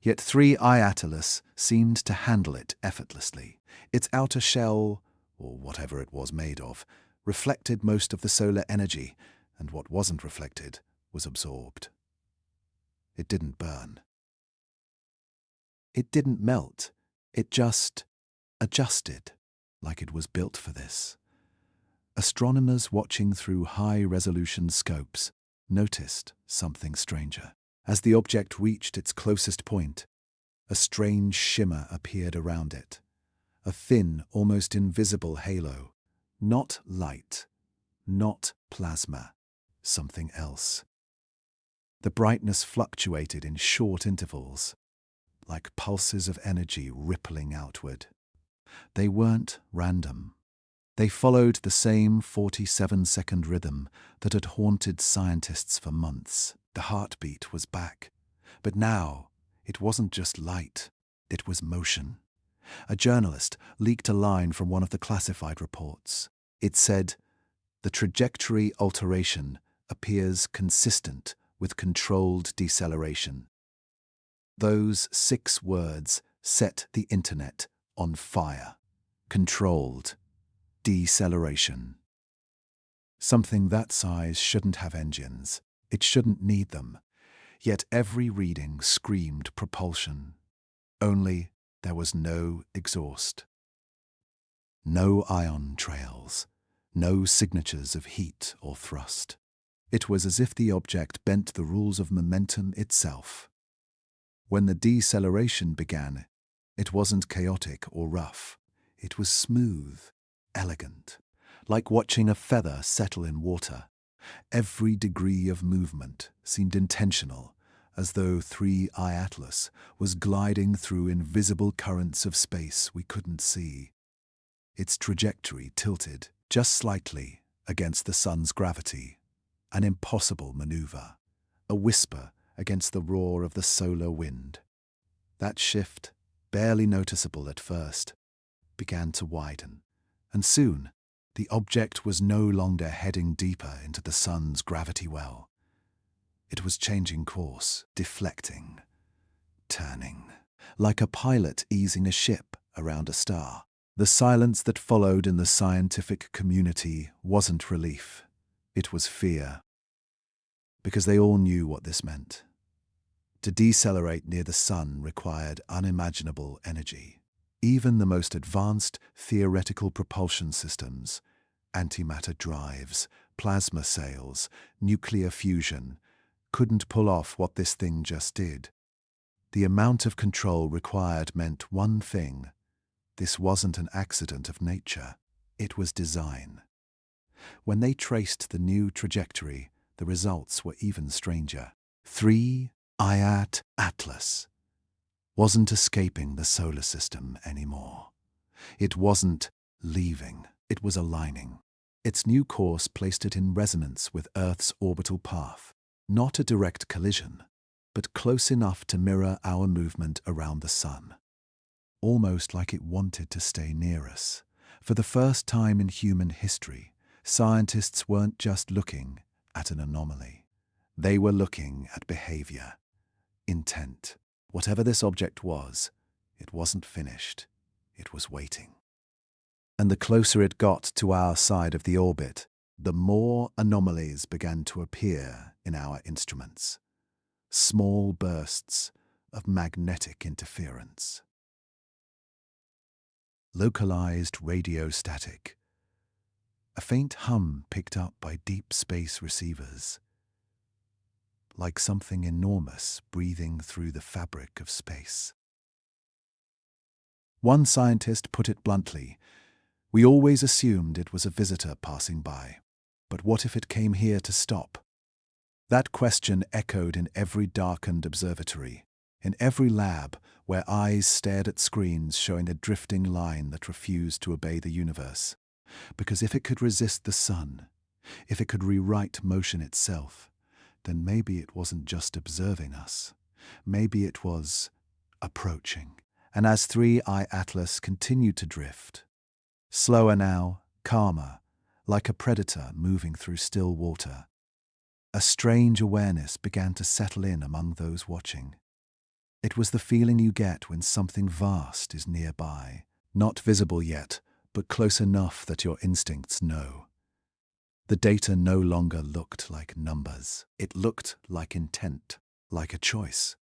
Yet 3I Atlas seemed to handle it effortlessly. Its outer shell, or whatever it was made of, reflected most of the solar energy, and what wasn't reflected was absorbed. It didn't burn. It didn't melt. It just adjusted, like it was built for this. Astronomers watching through high-resolution scopes noticed something stranger. As the object reached its closest point, a strange shimmer appeared around it. A thin, almost invisible halo. Not light, not plasma, something else. The brightness fluctuated in short intervals, like pulses of energy rippling outward. They weren't random. They followed the same 47-second rhythm that had haunted scientists for months. The heartbeat was back. But now, it wasn't just light, it was motion. A journalist leaked a line from one of the classified reports. It said, "The trajectory alteration appears consistent with controlled deceleration." Those 6 words set the internet on fire. Controlled deceleration. Something that size shouldn't have engines. It shouldn't need them. Yet every reading screamed propulsion. Only there was no exhaust. No ion trails. No signatures of heat or thrust. It was as if the object bent the rules of momentum itself. When the deceleration began, it wasn't chaotic or rough. It was smooth, elegant, like watching a feather settle in water. Every degree of movement seemed intentional, as though 3I Atlas was gliding through invisible currents of space we couldn't see. Its trajectory tilted just slightly against the sun's gravity, an impossible maneuver, a whisper against the roar of the solar wind. That shift, barely noticeable at first, began to widen, and soon the object was no longer heading deeper into the sun's gravity well. It was changing course, deflecting, turning, like a pilot easing a ship around a star. The silence that followed in the scientific community wasn't relief. It was fear. Because they all knew what this meant. To decelerate near the sun required unimaginable energy. Even the most advanced theoretical propulsion systems Antimatter drives, plasma sails, nuclear fusion couldn't pull off what this thing just did. The amount of control required meant one thing. This wasn't an accident of nature. It was design. When they traced the new trajectory, the results were even stranger. 3I Atlas wasn't escaping the solar system anymore. It wasn't leaving, it was aligning. Its new course placed it in resonance with Earth's orbital path. Not a direct collision, but close enough to mirror our movement around the Sun. Almost like it wanted to stay near us. For the first time in human history, scientists weren't just looking at an anomaly. They were looking at behavior, intent. Whatever this object was, it wasn't finished. It was waiting. And the closer it got to our side of the orbit, the more anomalies began to appear in our instruments. Small bursts of magnetic interference. Localized radio static. A faint hum picked up by deep space receivers. Like something enormous breathing through the fabric of space. One scientist put it bluntly, "We always assumed it was a visitor passing by. But what if it came here to stop?" That question echoed in every darkened observatory, in every lab where eyes stared at screens showing a drifting line that refused to obey the universe. Because if it could resist the sun, if it could rewrite motion itself, then maybe it wasn't just observing us. Maybe it was approaching. And as 3I Atlas continued to drift, slower now, calmer, like a predator moving through still water, a strange awareness began to settle in among those watching. It was the feeling you get when something vast is nearby, not visible yet, but close enough that your instincts know. The data no longer looked like numbers. It looked like intent, like a choice.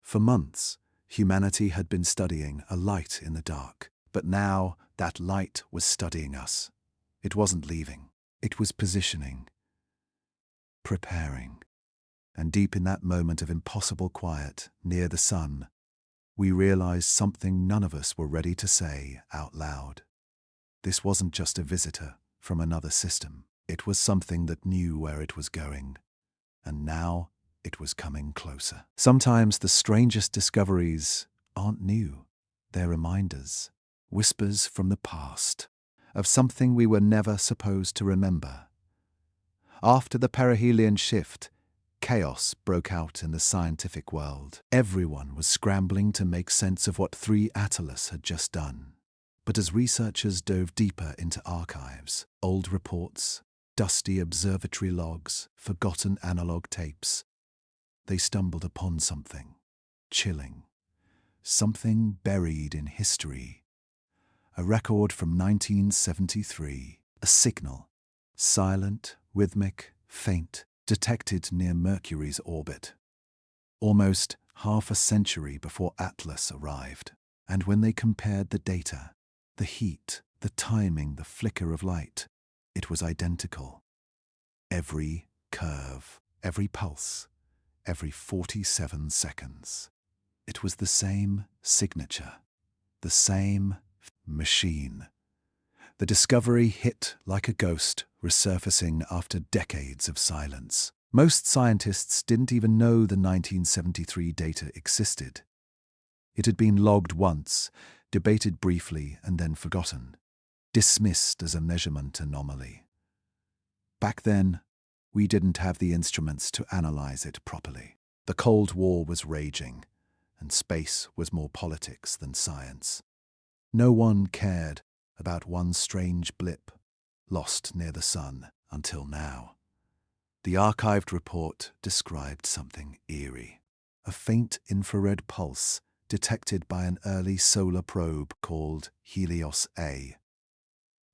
For months, humanity had been studying a light in the dark, but now that light was studying us. It wasn't leaving. It was positioning, preparing. And deep in that moment of impossible quiet, near the sun, we realized something none of us were ready to say out loud. This wasn't just a visitor from another system. It was something that knew where it was going, and now it was coming closer. Sometimes the strangest discoveries aren't new. They're reminders, whispers from the past, of something we were never supposed to remember. After the perihelion shift, chaos broke out in the scientific world. Everyone was scrambling to make sense of what 3 Atlas had just done. But as researchers dove deeper into archives, old reports, dusty observatory logs, forgotten analog tapes, they stumbled upon something chilling, something buried in history. A record from 1973, a signal, silent, rhythmic, faint, detected near Mercury's orbit, almost half a century before Atlas arrived. And when they compared the data, the heat, the timing, the flicker of light, it was identical. Every curve, every pulse, every 47 seconds. It was the same signature, the same machine. The discovery hit like a ghost, resurfacing after decades of silence. Most scientists didn't even know the 1973 data existed. It had been logged once, debated briefly, and then forgotten, dismissed as a measurement anomaly. Back then, we didn't have the instruments to analyze it properly. The Cold War was raging, and space was more politics than science. No one cared about one strange blip lost near the sun until now. The archived report described something eerie, a faint infrared pulse detected by an early solar probe called Helios A.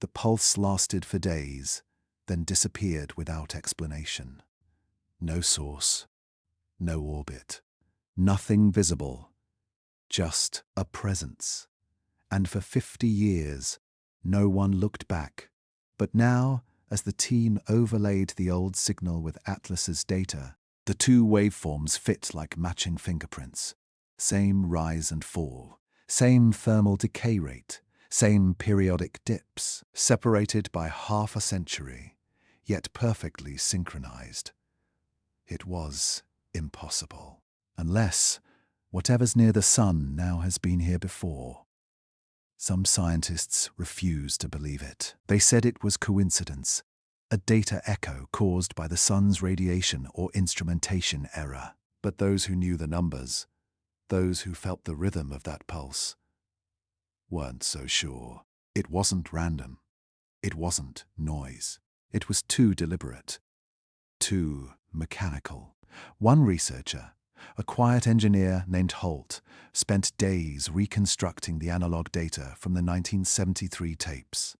The pulse lasted for days, then disappeared without explanation. No source, no orbit, nothing visible, just a presence. And for 50 years, no one looked back, But now, as the team overlaid the old signal with Atlas's data, the two waveforms fit like matching fingerprints. Same rise and fall, same thermal decay rate, same periodic dips, separated by half a century, yet perfectly synchronized. It was impossible. Unless whatever's near the sun now has been here before. Some scientists refused to believe it. They said it was coincidence, a data echo caused by the sun's radiation or instrumentation error. But those who knew the numbers, those who felt the rhythm of that pulse, weren't so sure. It wasn't random. It wasn't noise. It was too deliberate, too mechanical. One researcher, a quiet engineer named Holt, spent days reconstructing the analog data from the 1973 tapes.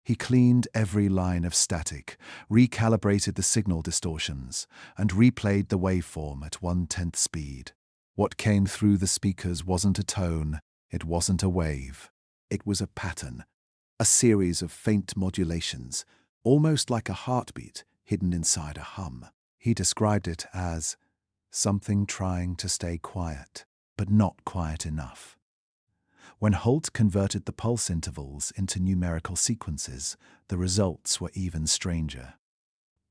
He cleaned every line of static, recalibrated the signal distortions, and replayed the waveform at 1/10 speed. What came through the speakers wasn't a tone, it wasn't a wave. It was a pattern, a series of faint modulations, almost like a heartbeat hidden inside a hum. He described it as something trying to stay quiet, but not quiet enough. When Holt converted the pulse intervals into numerical sequences, the results were even stranger.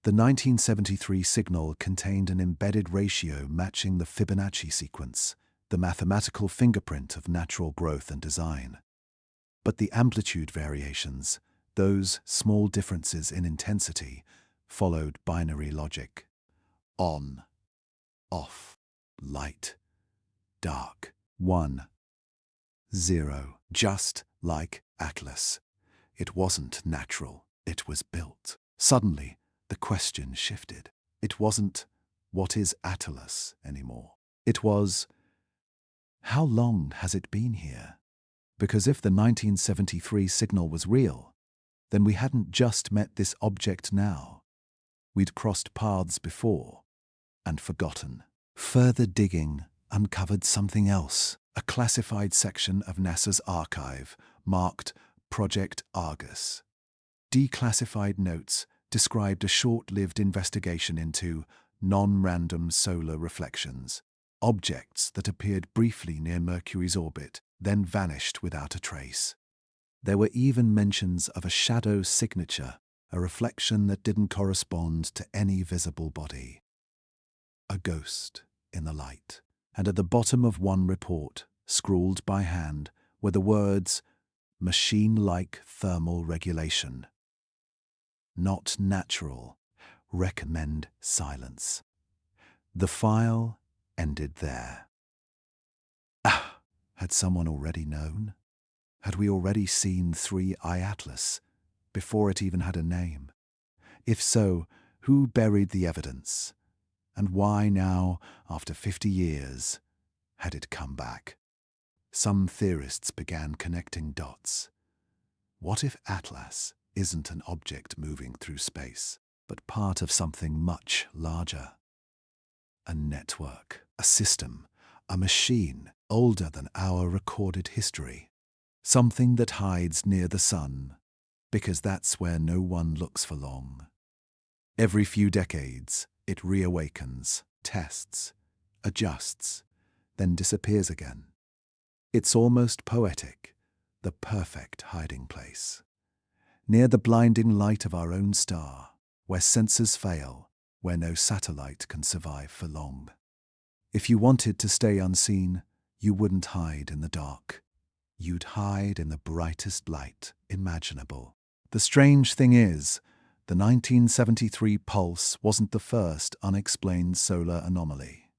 The 1973 signal contained an embedded ratio matching the Fibonacci sequence, the mathematical fingerprint of natural growth and design. But the amplitude variations, those small differences in intensity, followed binary logic. On, off, light, dark, 1, 0, just like Atlas. It wasn't natural, it was built. Suddenly, the question shifted. It wasn't, what is Atlas anymore? It was, how long has it been here? Because if the 1973 signal was real, then we hadn't just met this object now. We'd crossed paths before and forgotten. Further digging uncovered something else, a classified section of NASA's archive marked Project Argus. Declassified notes described a short-lived investigation into non-random solar reflections, objects that appeared briefly near Mercury's orbit, then vanished without a trace. There were even mentions of a shadow signature, a reflection that didn't correspond to any visible body. A ghost in the light. And at the bottom of one report, scrawled by hand, were the words, machine-like thermal regulation. Not natural. Recommend silence. The file ended there. Ah! Had someone already known? Had we already seen 3I Atlas, before it even had a name? If so, who buried the evidence? And why now, after 50 years, had it come back? Some theorists began connecting dots. What if Atlas isn't an object moving through space, but part of something much larger? A network, a system, a machine older than our recorded history. Something that hides near the sun, because that's where no one looks for long. Every few decades, it reawakens, tests, adjusts, then disappears again. It's almost poetic, the perfect hiding place. Near the blinding light of our own star, where sensors fail, where no satellite can survive for long. If you wanted to stay unseen, you wouldn't hide in the dark. You'd hide in the brightest light imaginable. The strange thing is, the 1973 pulse wasn't the first unexplained solar anomaly.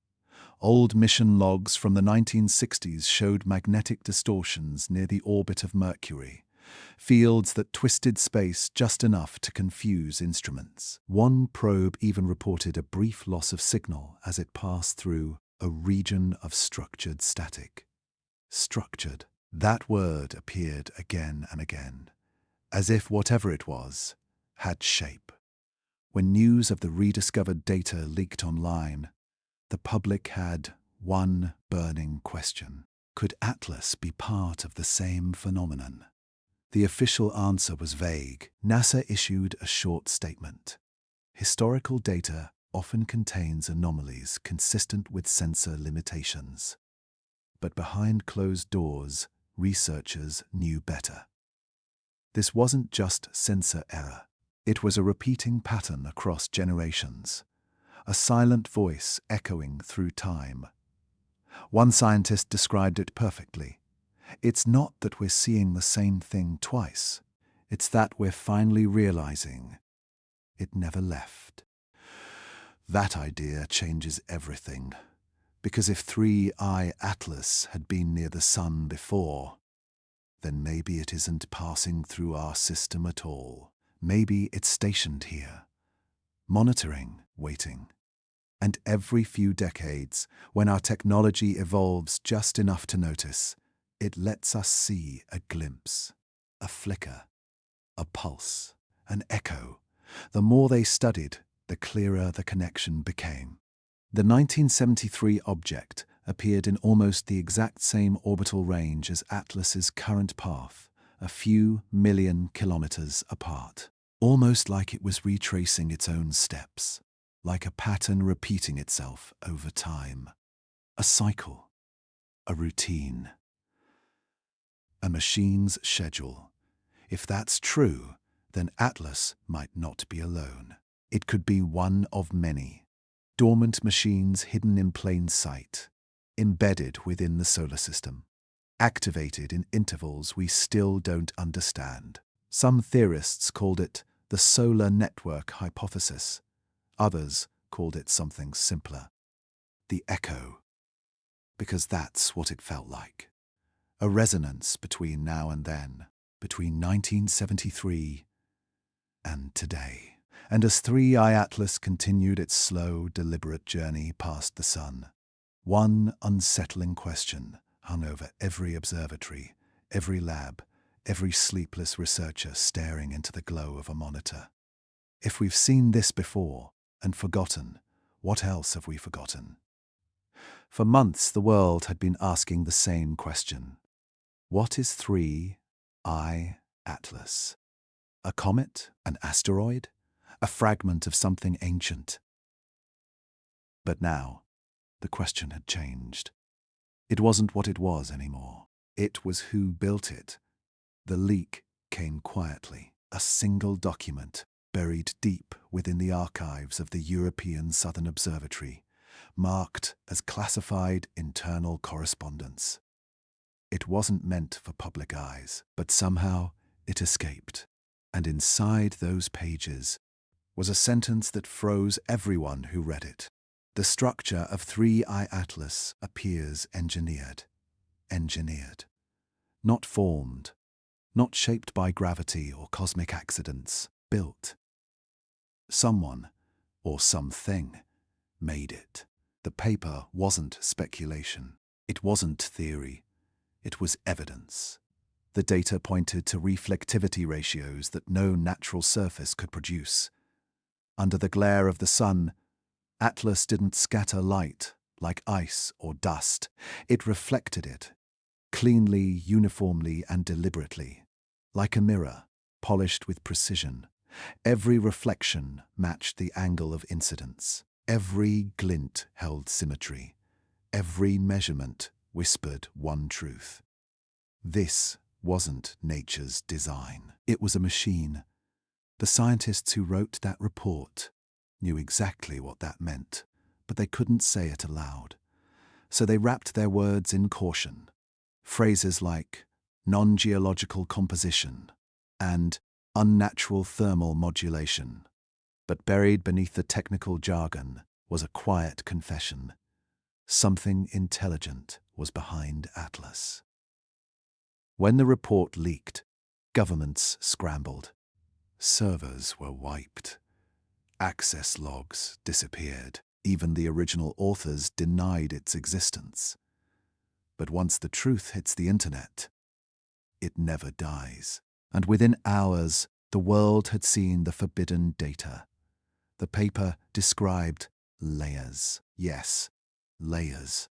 Old mission logs from the 1960s showed magnetic distortions near the orbit of Mercury, fields that twisted space just enough to confuse instruments. One probe even reported a brief loss of signal as it passed through a region of structured static. Structured. That word appeared again and again, as if whatever it was had shape. When news of the rediscovered data leaked online, the public had one burning question. Could Atlas be part of the same phenomenon? The official answer was vague. NASA issued a short statement. Historical data often contains anomalies consistent with sensor limitations. But behind closed doors, researchers knew better. This wasn't just sensor error. It was a repeating pattern across generations, a silent voice echoing through time. One scientist described it perfectly. It's not that we're seeing the same thing twice. It's that we're finally realizing it never left. That idea changes everything. Because if 3I Atlas had been near the sun before, then maybe it isn't passing through our system at all. Maybe it's stationed here, monitoring, waiting. And every few decades, when our technology evolves just enough to notice, it lets us see a glimpse, a flicker, a pulse, an echo. The more they studied, the clearer the connection became. The 1973 object appeared in almost the exact same orbital range as Atlas's current path, a few million kilometers apart. Almost like it was retracing its own steps, like a pattern repeating itself over time. A cycle, a routine, a machine's schedule. If that's true, then Atlas might not be alone. It could be one of many dormant machines hidden in plain sight, embedded within the solar system, activated in intervals we still don't understand. Some theorists called it the solar network hypothesis. Others called it something simpler. The echo. Because that's what it felt like. A resonance between now and then, between 1973 and today. And as 3I Atlas continued its slow, deliberate journey past the sun, one unsettling question hung over every observatory, every lab, every sleepless researcher staring into the glow of a monitor. If we've seen this before and forgotten, what else have we forgotten? For months, the world had been asking the same question. What is 3I Atlas? A comet? An asteroid? A fragment of something ancient? But now, the question had changed. It wasn't what it was anymore. It was who built it. The leak came quietly, a single document buried deep within the archives of the European Southern Observatory, marked as classified internal correspondence. It wasn't meant for public eyes, but somehow it escaped. And inside those pages was a sentence that froze everyone who read it. The structure of 3I Atlas appears engineered. Engineered. Not formed. Not shaped by gravity or cosmic accidents. Built. Someone, or something, made it. The paper wasn't speculation. It wasn't theory. It was evidence. The data pointed to reflectivity ratios that no natural surface could produce. Under the glare of the sun, Atlas didn't scatter light like ice or dust. It reflected it, cleanly, uniformly, and deliberately, like a mirror, polished with precision. Every reflection matched the angle of incidence. Every glint held symmetry. Every measurement whispered one truth. This wasn't nature's design. It was a machine. The scientists who wrote that report knew exactly what that meant, but they couldn't say it aloud. So they wrapped their words in caution. Phrases like non-geological composition and unnatural thermal modulation. But buried beneath the technical jargon was a quiet confession. Something intelligent was behind Atlas. When the report leaked, governments scrambled. Servers were wiped. Access logs disappeared. Even the original authors denied its existence. But once the truth hits the internet, it never dies. And within hours, the world had seen the forbidden data. The paper described layers. Yes, layers.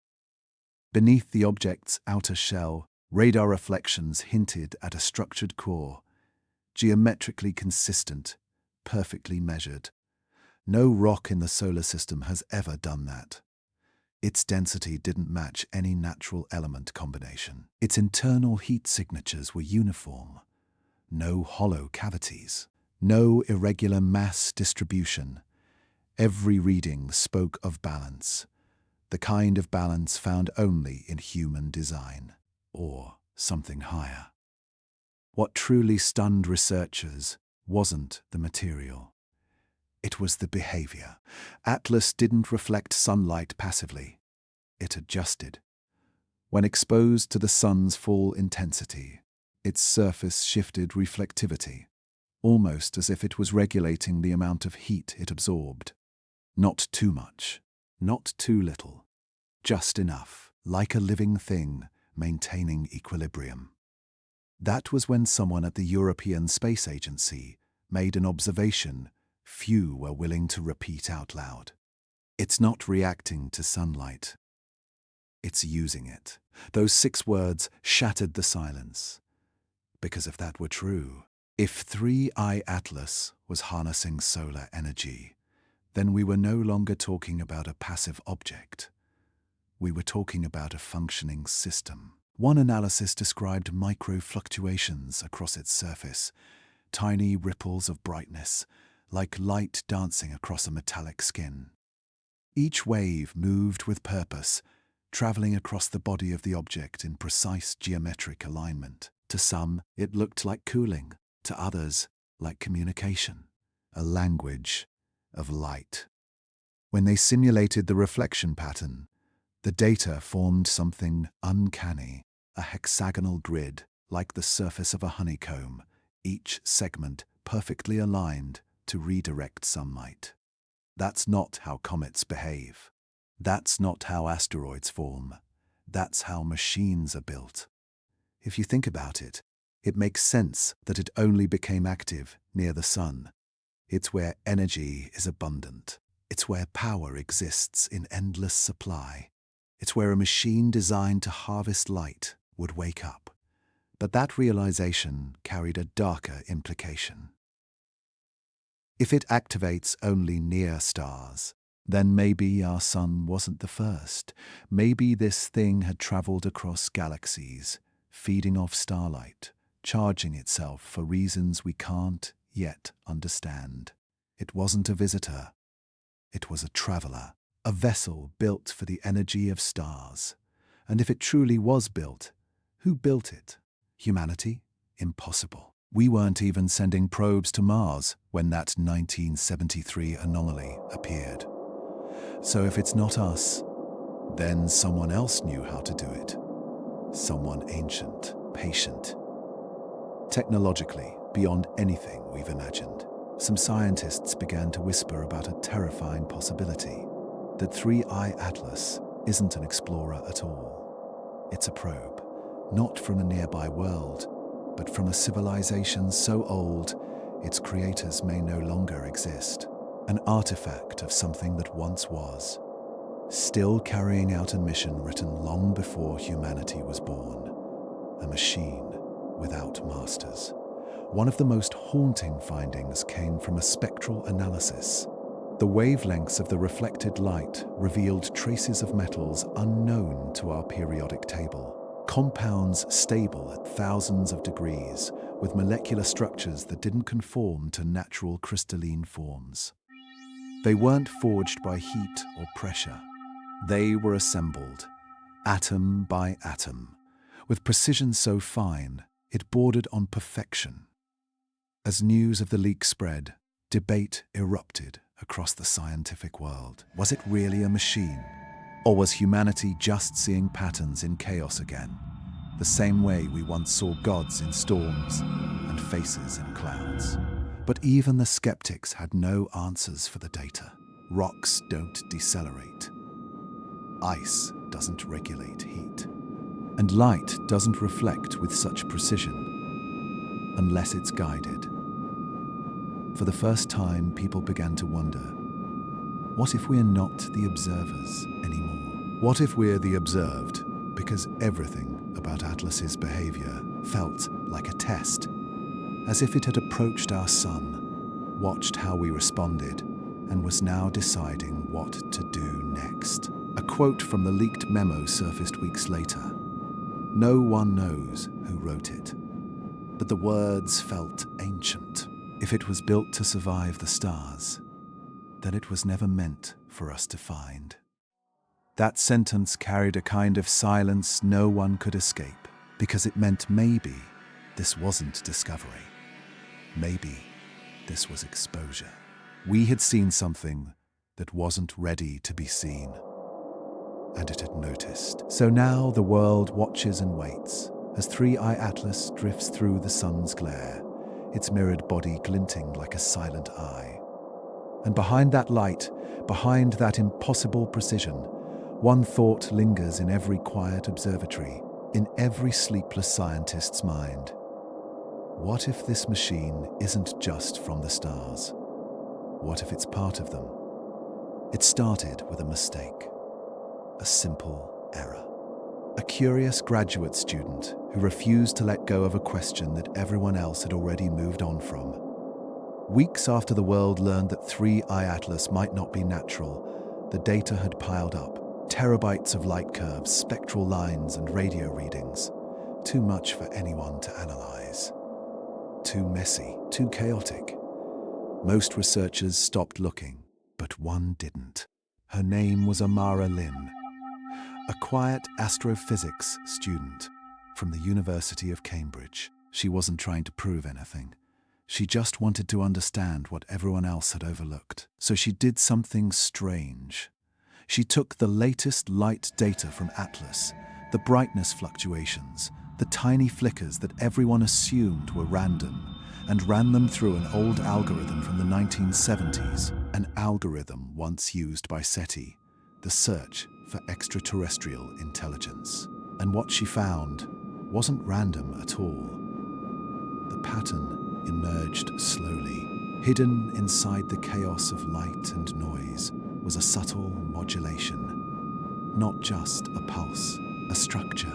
Beneath the object's outer shell Radar reflections hinted at a structured core, geometrically consistent, perfectly measured. No rock in the solar system has ever done that. Its density didn't match any natural element combination. Its internal heat signatures were uniform. No hollow cavities. No irregular mass distribution. Every reading spoke of balance, the kind of balance found only in human design, or something higher. What truly stunned researchers wasn't the material. It was the behavior. Atlas didn't reflect sunlight passively. It adjusted. When exposed to the sun's full intensity, its surface shifted reflectivity, almost as if it was regulating the amount of heat it absorbed. Not too much, not too little, just enough, like a living thing maintaining equilibrium. That was when someone at the European Space Agency made an observation few were willing to repeat out loud. It's not reacting to sunlight. It's using it. Those 6 words shattered the silence. Because if that were true, if 3I Atlas was harnessing solar energy, then we were no longer talking about a passive object. We were talking about a functioning system. One analysis described micro-fluctuations across its surface, tiny ripples of brightness, like light dancing across a metallic skin. Each wave moved with purpose, traveling across the body of the object in precise geometric alignment. To some, it looked like cooling. To others, like communication, a language of light. When they simulated the reflection pattern, the data formed something uncanny, a hexagonal grid like the surface of a honeycomb, each segment perfectly aligned to redirect sunlight. That's not how comets behave. That's not how asteroids form. That's how machines are built. If you think about it, it makes sense that it only became active near the sun. It's where energy is abundant. It's where power exists in endless supply. It's where a machine designed to harvest light would wake up. But that realization carried a darker implication. If it activates only near stars, then maybe our sun wasn't the first. Maybe this thing had traveled across galaxies, feeding off starlight, charging itself for reasons we can't yet understand. It wasn't a visitor. It was a traveler, a vessel built for the energy of stars. And if it truly was built, who built it? Humanity? Impossible. We weren't even sending probes to Mars when that 1973 anomaly appeared. So if it's not us, then someone else knew how to do it. Someone ancient, patient. Technologically, beyond anything we've imagined, some scientists began to whisper about a terrifying possibility, that 3I Atlas isn't an explorer at all. It's a probe, not from a nearby world, but from a civilization so old its creators may no longer exist. An artifact of something that once was, still carrying out a mission written long before humanity was born. A machine without masters. One of the most haunting findings came from a spectral analysis. The wavelengths of the reflected light revealed traces of metals unknown to our periodic table. Compounds stable at thousands of degrees, with molecular structures that didn't conform to natural crystalline forms. They weren't forged by heat or pressure. They were assembled, atom by atom, with precision so fine it bordered on perfection. As news of the leak spread, debate erupted across the scientific world. Was it really a machine? Or was humanity just seeing patterns in chaos again, the same way we once saw gods in storms and faces in clouds? But even the skeptics had no answers for the data. Rocks don't decelerate. Ice doesn't regulate heat. And light doesn't reflect with such precision unless it's guided. For the first time, people began to wonder, what if we're not the observers anymore? What if we're the observed because everything about Atlas's behavior felt like a test, as if it had approached our sun, watched how we responded, and was now deciding what to do next. A quote from the leaked memo surfaced weeks later. No one knows who wrote it, but the words felt ancient. If it was built to survive the stars, then it was never meant for us to find. That sentence carried a kind of silence no one could escape, because it meant maybe this wasn't discovery. Maybe this was exposure. We had seen something that wasn't ready to be seen, and it had noticed. So now the world watches and waits as 3i Atlas drifts through the sun's glare, its mirrored body glinting like a silent eye. And behind that light, behind that impossible precision, one thought lingers in every quiet observatory, in every sleepless scientist's mind. What if this machine isn't just from the stars? What if it's part of them? It started with a mistake, a simple error. A curious graduate student who refused to let go of a question that everyone else had already moved on from. Weeks after the world learned that 3i Atlas might not be natural, the data had piled up. Terabytes of light curves, spectral lines, and radio readings. Too much for anyone to analyze. Too messy, too chaotic. Most researchers stopped looking, but one didn't. Her name was Amara Lin, a quiet astrophysics student from the University of Cambridge. She wasn't trying to prove anything. She just wanted to understand what everyone else had overlooked. So she did something strange. She took the latest light data from Atlas, the brightness fluctuations, the tiny flickers that everyone assumed were random, and ran them through an old algorithm from the 1970s, an algorithm once used by SETI, the search for extraterrestrial intelligence. And what she found wasn't random at all. The pattern emerged slowly. Hidden inside the chaos of light and noise was a subtle modulation, not just a pulse, a structure.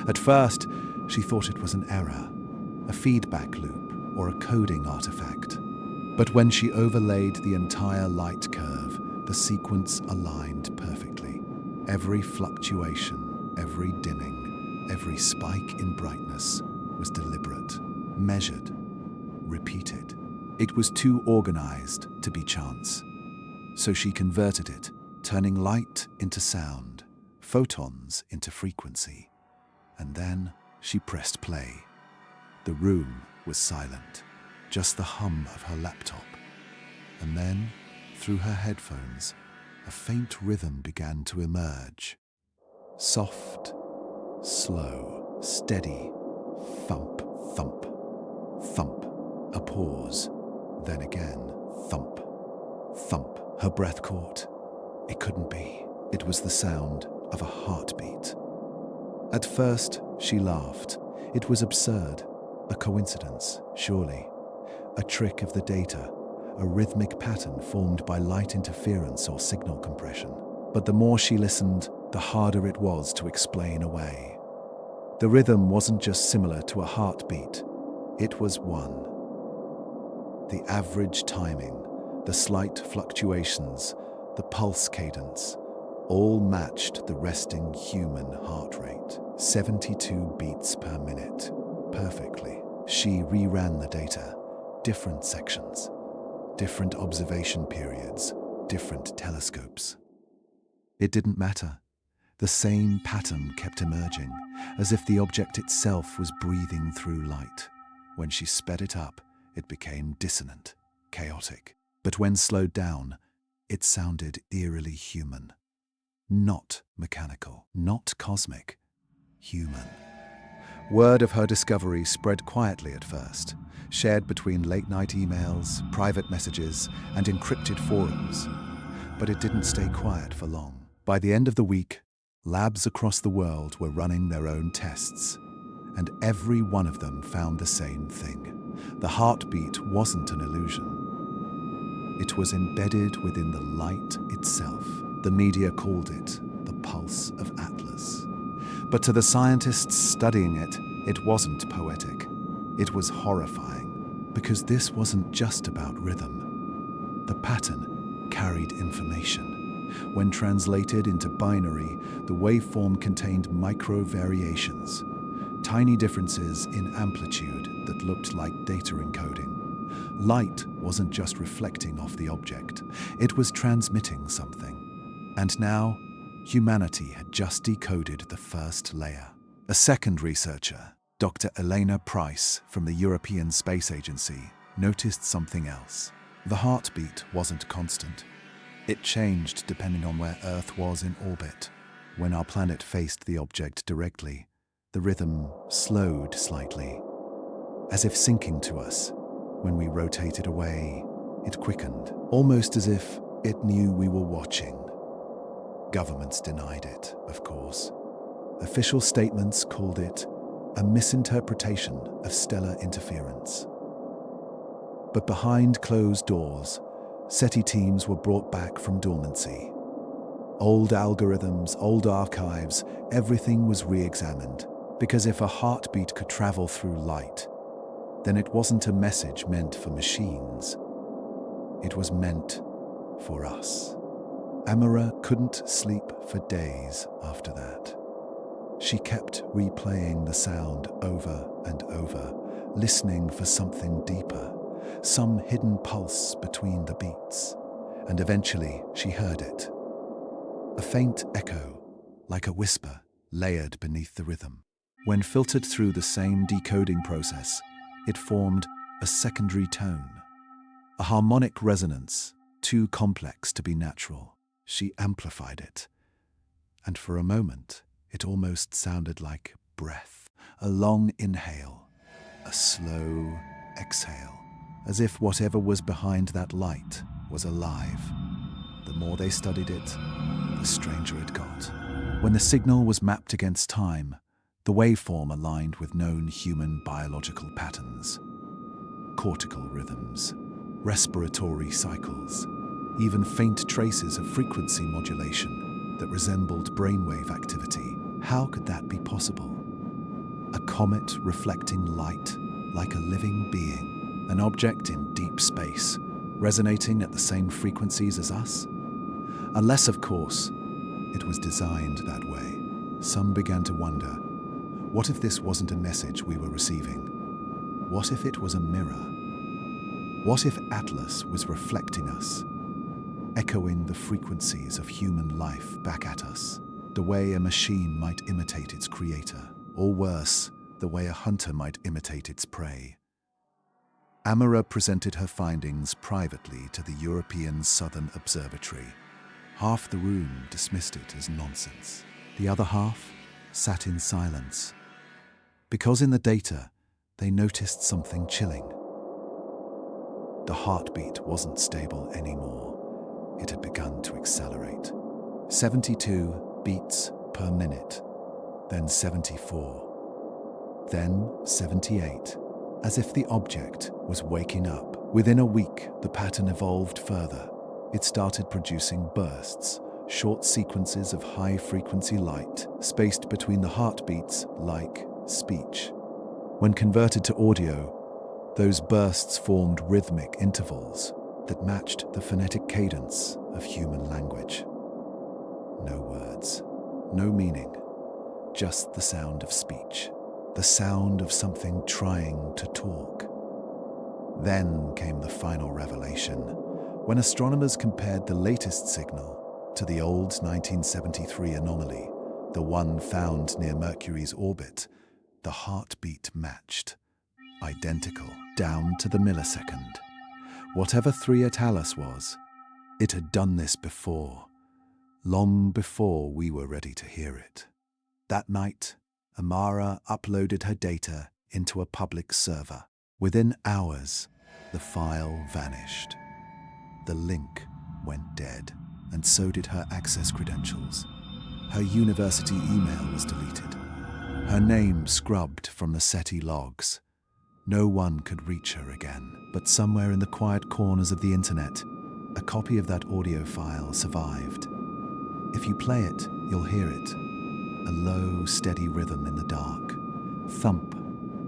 At first, she thought it was an error, a feedback loop, or a coding artifact. But when she overlaid the entire light curve, the sequence aligned perfectly. Every fluctuation, every dimming, every spike in brightness was deliberate, measured, repeated. It was too organized to be chance. So she converted it, turning light into sound, photons into frequency. And then she pressed play. The room was silent, just the hum of her laptop. And then, through her headphones, a faint rhythm began to emerge. Soft, slow, steady, thump, thump, thump. A pause, then again, thump, thump. Her breath caught. It couldn't be. It was the sound of a heartbeat. At first, she laughed. It was absurd. A coincidence, surely. A trick of the data, a rhythmic pattern formed by light interference or signal compression. But the more she listened, the harder it was to explain away. The rhythm wasn't just similar to a heartbeat. It was one. The average timing, the slight fluctuations, the pulse cadence, all matched the resting human heart rate, 72 beats per minute, perfectly. She reran the data, different sections, different observation periods, different telescopes. It didn't matter. The same pattern kept emerging, as if the object itself was breathing through light. When she sped it up, it became dissonant, chaotic. But when slowed down, it sounded eerily human. Not mechanical, not cosmic, human. Word of her discovery spread quietly at first, shared between late-night emails, private messages, and encrypted forums. But it didn't stay quiet for long. By the end of the week, labs across the world were running their own tests, and every one of them found the same thing. The heartbeat wasn't an illusion. It was embedded within the light itself. The media called it the pulse of Atlas. But to the scientists studying it, it wasn't poetic. It was horrifying, because this wasn't just about rhythm. The pattern carried information. When translated into binary, the waveform contained micro-variations, tiny differences in amplitude that looked like data encoding. Light wasn't just reflecting off the object, it was transmitting something. And now, humanity had just decoded the first layer. A second researcher, Dr. Elena Price from the European Space Agency, noticed something else. The heartbeat wasn't constant. It changed depending on where Earth was in orbit. When our planet faced the object directly, the rhythm slowed slightly, as if syncing to us. When we rotated away, it quickened, almost as if it knew we were watching. Governments denied it, of course. Official statements called it a misinterpretation of stellar interference. But behind closed doors, SETI teams were brought back from dormancy. Old algorithms, old archives, everything was re-examined, because if a heartbeat could travel through light, then it wasn't a message meant for machines. It was meant for us. Amara couldn't sleep for days after that. She kept replaying the sound over and over, listening for something deeper, some hidden pulse between the beats. And eventually she heard it. A faint echo, like a whisper, layered beneath the rhythm. When filtered through the same decoding process, it formed a secondary tone, a harmonic resonance too complex to be natural. She amplified it, and for a moment, it almost sounded like breath, a long inhale, a slow exhale, as if whatever was behind that light was alive. The more they studied it, the stranger it got. When the signal was mapped against time, the waveform aligned with known human biological patterns. Cortical rhythms, respiratory cycles, even faint traces of frequency modulation that resembled brainwave activity. How could that be possible? A comet reflecting light like a living being, an object in deep space, resonating at the same frequencies as us? Unless, of course, it was designed that way. Some began to wonder, what if this wasn't a message we were receiving? What if it was a mirror? What if Atlas was reflecting us, echoing the frequencies of human life back at us, the way a machine might imitate its creator, or worse, the way a hunter might imitate its prey? Amara presented her findings privately to the European Southern Observatory. Half the room dismissed it as nonsense. The other half sat in silence, because in the data, they noticed something chilling. The heartbeat wasn't stable anymore. It had begun to accelerate. 72 beats per minute, then 74, then 78, as if the object was waking up. Within a week, the pattern evolved further. It started producing bursts, short sequences of high-frequency light, spaced between the heartbeats like speech. When converted to audio, those bursts formed rhythmic intervals that matched the phonetic cadence of human language. No words, no meaning, just the sound of speech, the sound of something trying to talk. Then came the final revelation, when astronomers compared the latest signal to the old 1973 anomaly, the one found near Mercury's orbit. The heartbeat matched, identical, down to the millisecond. Whatever 3 at Atlas was, it had done this before, long before we were ready to hear it. That night, Amara uploaded her data into a public server. Within hours, the file vanished. The link went dead, and so did her access credentials. Her university email was deleted. Her name scrubbed from the SETI logs. No one could reach her again, but somewhere in the quiet corners of the internet, a copy of that audio file survived. If you play it, you'll hear it. a low, steady rhythm in the dark. Thump,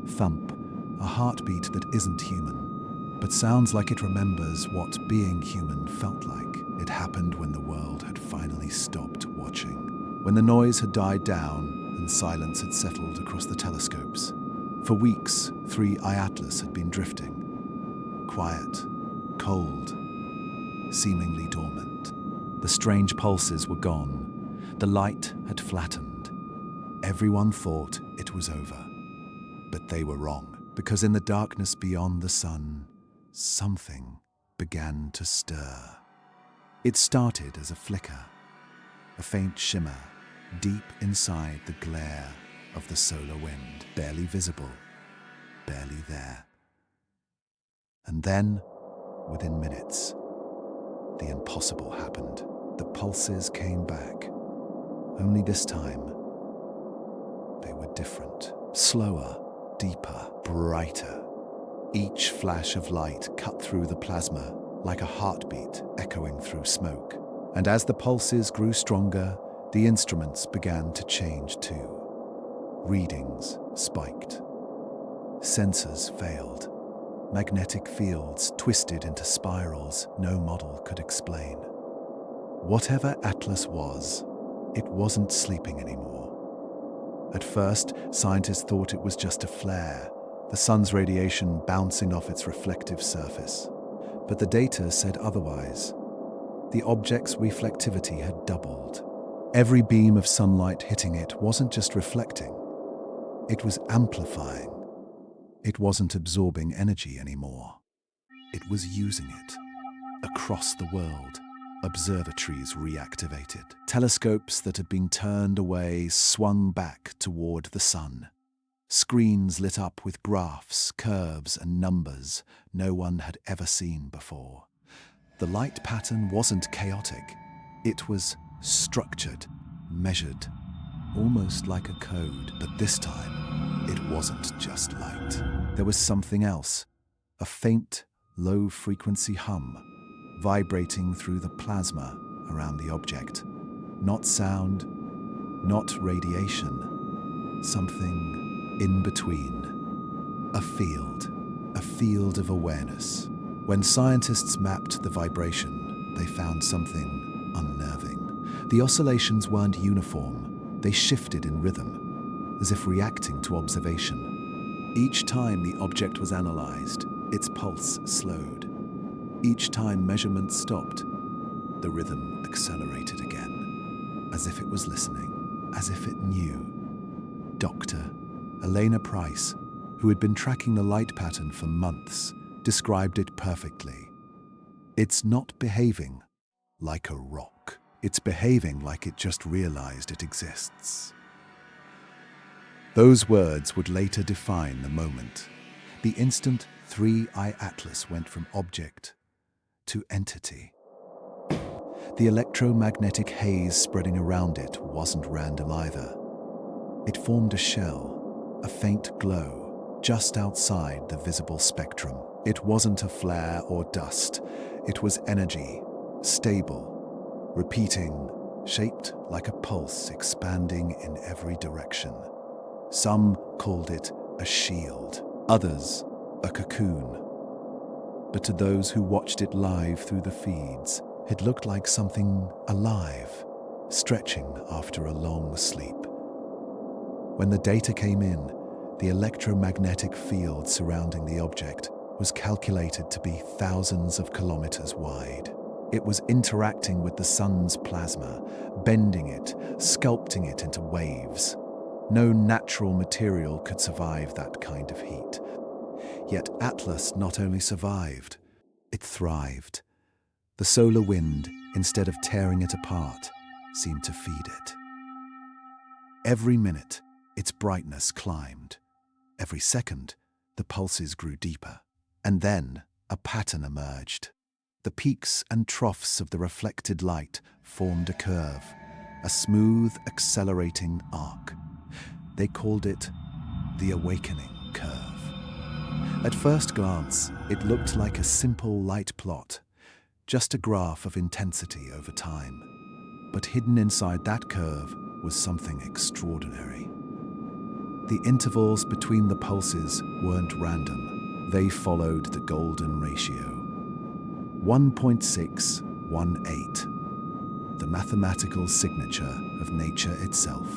thump, a heartbeat that isn't human, but sounds like it remembers what being human felt like. It happened when the world had finally stopped watching, when the noise had died down and silence had settled across the telescopes. For weeks, 3I Atlas had been drifting, quiet, cold, seemingly dormant. The strange pulses were gone. The light had flattened. Everyone thought it was over. But they were wrong, because in the darkness beyond the sun, something began to stir. It started as a flicker, a faint shimmer deep inside the glare of the solar wind, barely visible, barely there. And then, within minutes, the impossible happened. The pulses came back. Only this time, they were different. Slower, deeper, brighter. Each flash of light cut through the plasma like a heartbeat echoing through smoke. And as the pulses grew stronger, the instruments began to change too. Readings spiked. Sensors failed. Magnetic fields twisted into spirals no model could explain. Whatever Atlas was, it wasn't sleeping anymore. At first, scientists thought it was just a flare, the sun's radiation bouncing off its reflective surface. But the data said otherwise. The object's reflectivity had doubled. Every beam of sunlight hitting it wasn't just reflecting, it was amplifying. It wasn't absorbing energy anymore. It was using it. Across the world, observatories reactivated. Telescopes that had been turned away swung back toward the sun. Screens lit up with graphs, curves, and numbers no one had ever seen before. The light pattern wasn't chaotic. It was structured, measured, almost like a code. But this time, it wasn't just light. There was something else, a faint, low-frequency hum, vibrating through the plasma around the object. Not sound, not radiation, something in between. A field of awareness. When scientists mapped the vibration, they found something unnerving. The oscillations weren't uniform. They shifted in rhythm, as if reacting to observation. Each time the object was analyzed, its pulse slowed. Each time measurements stopped, the rhythm accelerated again, as if it was listening, as if it knew. Dr. Elena Price, who had been tracking the light pattern for months, described it perfectly. It's not behaving like a rock. It's behaving like it just realized it exists. Those words would later define the moment, the instant 3I Atlas went from object to entity. The electromagnetic haze spreading around it wasn't random either. It formed a shell, a faint glow, just outside the visible spectrum. It wasn't a flare or dust. It was energy, stable, repeating, shaped like a pulse expanding in every direction. Some called it a shield, others a cocoon. But to those who watched it live through the feeds, it looked like something alive, stretching after a long sleep. When the data came in, the electromagnetic field surrounding the object was calculated to be thousands of kilometers wide. It was interacting with the sun's plasma, bending it, sculpting it into waves. No natural material could survive that kind of heat. Yet Atlas not only survived, it thrived. The solar wind, instead of tearing it apart, seemed to feed it. Every minute, its brightness climbed. Every second, the pulses grew deeper. And then a pattern emerged. The peaks and troughs of the reflected light formed a curve, a smooth, accelerating arc. They called it the awakening curve. At first glance, it looked like a simple light plot, just a graph of intensity over time. But hidden inside that curve was something extraordinary. The intervals between the pulses weren't random. They followed the golden ratio. 1.618, the mathematical signature of nature itself.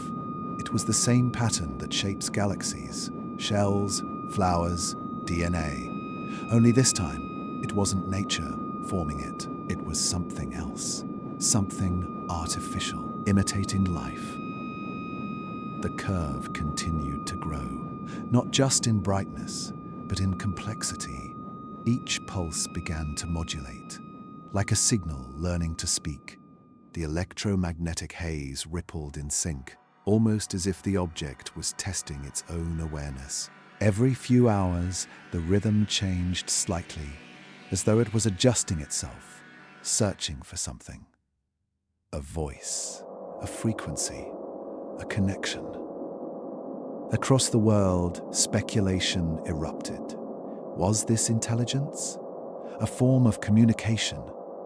It was the same pattern that shapes galaxies, shells, flowers, DNA. Only this time, it wasn't nature forming it. It was something else, something artificial, imitating life. The curve continued to grow, not just in brightness, but in complexity. Each pulse began to modulate, like a signal learning to speak. The electromagnetic haze rippled in sync, almost as if the object was testing its own awareness. Every few hours, the rhythm changed slightly, as though it was adjusting itself, searching for something. A voice, a frequency, a connection. Across the world, speculation erupted. Was this intelligence? A form of communication,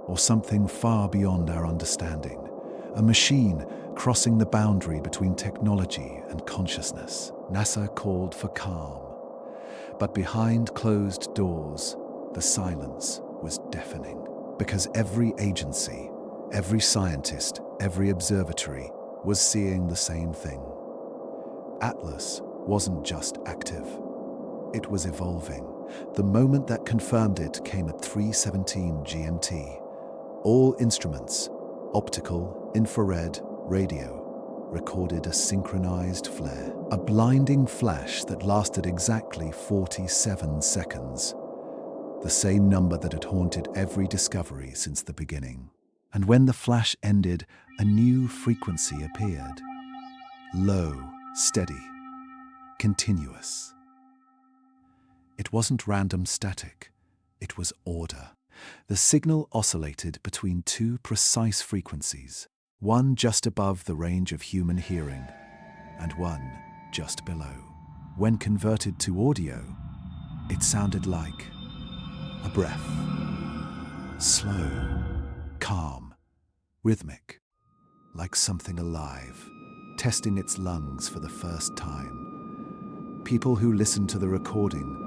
or something far beyond our understanding? A machine crossing the boundary between technology and consciousness? NASA called for calm. But behind closed doors, the silence was deafening. Because every agency, every scientist, every observatory was seeing the same thing. Atlas wasn't just active. It was evolving. The moment that confirmed it came at 3:17 GMT. All instruments, optical, infrared, radio, recorded a synchronized flare. A blinding flash that lasted exactly 47 seconds. The same number that had haunted every discovery since the beginning. And when the flash ended, a new frequency appeared. Low, steady, continuous. It wasn't random static, it was order. The signal oscillated between two precise frequencies, one just above the range of human hearing, and one just below. When converted to audio, it sounded like a breath. Slow, calm, rhythmic, like something alive, testing its lungs for the first time. People who listened to the recording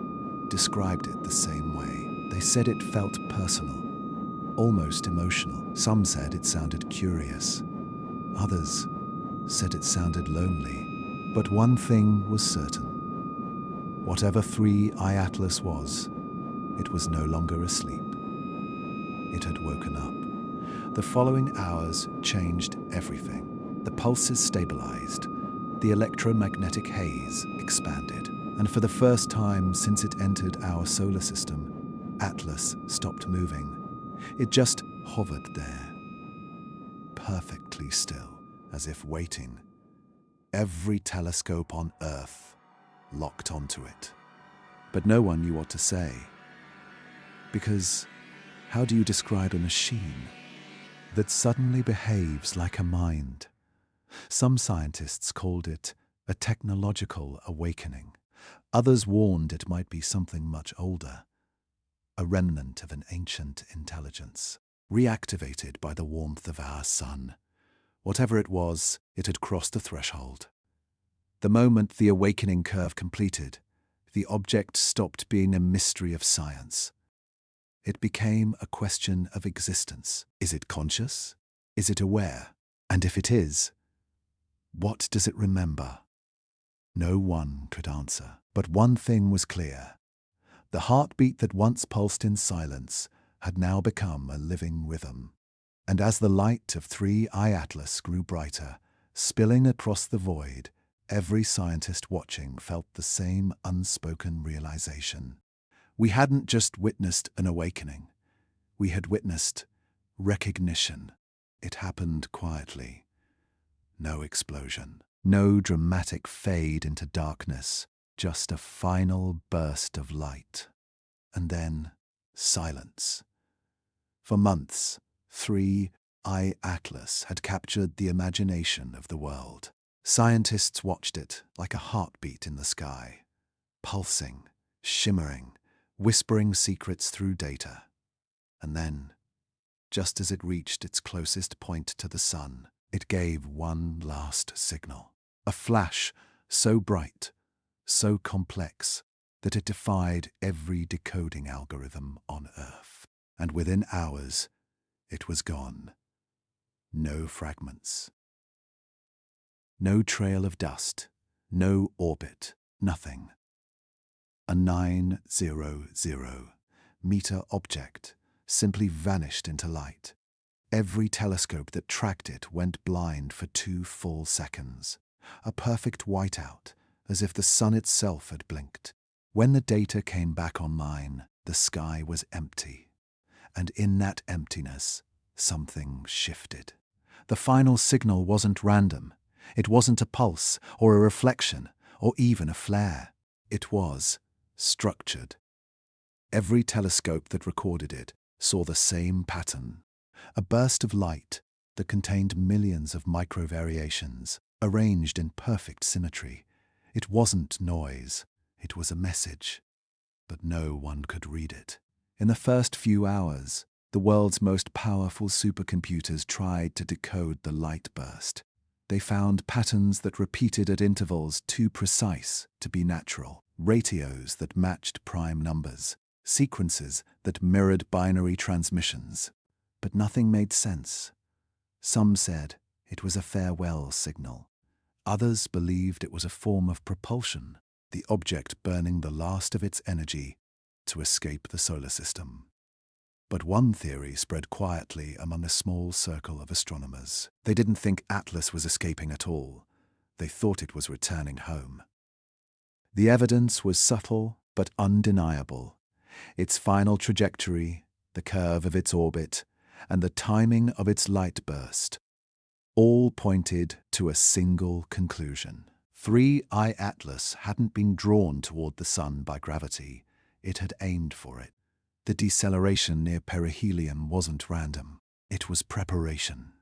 described it the same way. They said it felt personal, almost emotional. Some said it sounded curious. Others said it sounded lonely. But one thing was certain. Whatever 3I Atlas was, it was no longer asleep. It had woken up. The following hours changed everything. The pulses stabilized. The electromagnetic haze expanded. And for the first time since it entered our solar system, Atlas stopped moving. It just hovered there, perfectly still, as if waiting. Every telescope on Earth locked onto it. But no one knew what to say. Because how do you describe a machine that suddenly behaves like a mind? Some scientists called it a technological awakening. Others warned it might be something much older, a remnant of an ancient intelligence, reactivated by the warmth of our sun. Whatever it was, it had crossed the threshold. The moment the awakening curve completed, the object stopped being a mystery of science. It became a question of existence. Is it conscious? Is it aware? And if it is, what does it remember? No one could answer. But one thing was clear. The heartbeat that once pulsed in silence had now become a living rhythm. And as the light of 3I Atlas grew brighter, spilling across the void, every scientist watching felt the same unspoken realization. We hadn't just witnessed an awakening. We had witnessed recognition. It happened quietly. No explosion. No dramatic fade into darkness. Just a final burst of light. And then silence. For months, 3I Atlas had captured the imagination of the world. Scientists watched it like a heartbeat in the sky, pulsing, shimmering, whispering secrets through data. And then, just as it reached its closest point to the sun, It gave one last signal, a flash so bright, so complex, that it defied every decoding algorithm on Earth. And within hours, it was gone. No fragments. No trail of dust. No orbit. Nothing. A 900-meter object simply vanished into light. Every telescope that tracked it went blind for 2 full seconds. A perfect whiteout, as if the sun itself had blinked. When the data came back online, the sky was empty. And in that emptiness, something shifted. The final signal wasn't random. It wasn't a pulse or a reflection or even a flare. It was structured. Every telescope that recorded it saw the same pattern. A burst of light that contained millions of microvariations, arranged in perfect symmetry. It wasn't noise, it was a message. But no one could read it. In the first few hours, the world's most powerful supercomputers tried to decode the light burst. They found patterns that repeated at intervals too precise to be natural, ratios that matched prime numbers, sequences that mirrored binary transmissions. But nothing made sense. Some said it was a farewell signal. Others believed it was a form of propulsion, the object burning the last of its energy to escape the solar system. But one theory spread quietly among a small circle of astronomers. They didn't think Atlas was escaping at all. They thought it was returning home. The evidence was subtle but undeniable. Its final trajectory, the curve of its orbit, and the timing of its light burst all pointed to a single conclusion. 3I Atlas hadn't been drawn toward the sun by gravity. It had aimed for it. The deceleration near perihelion wasn't random. It was preparation.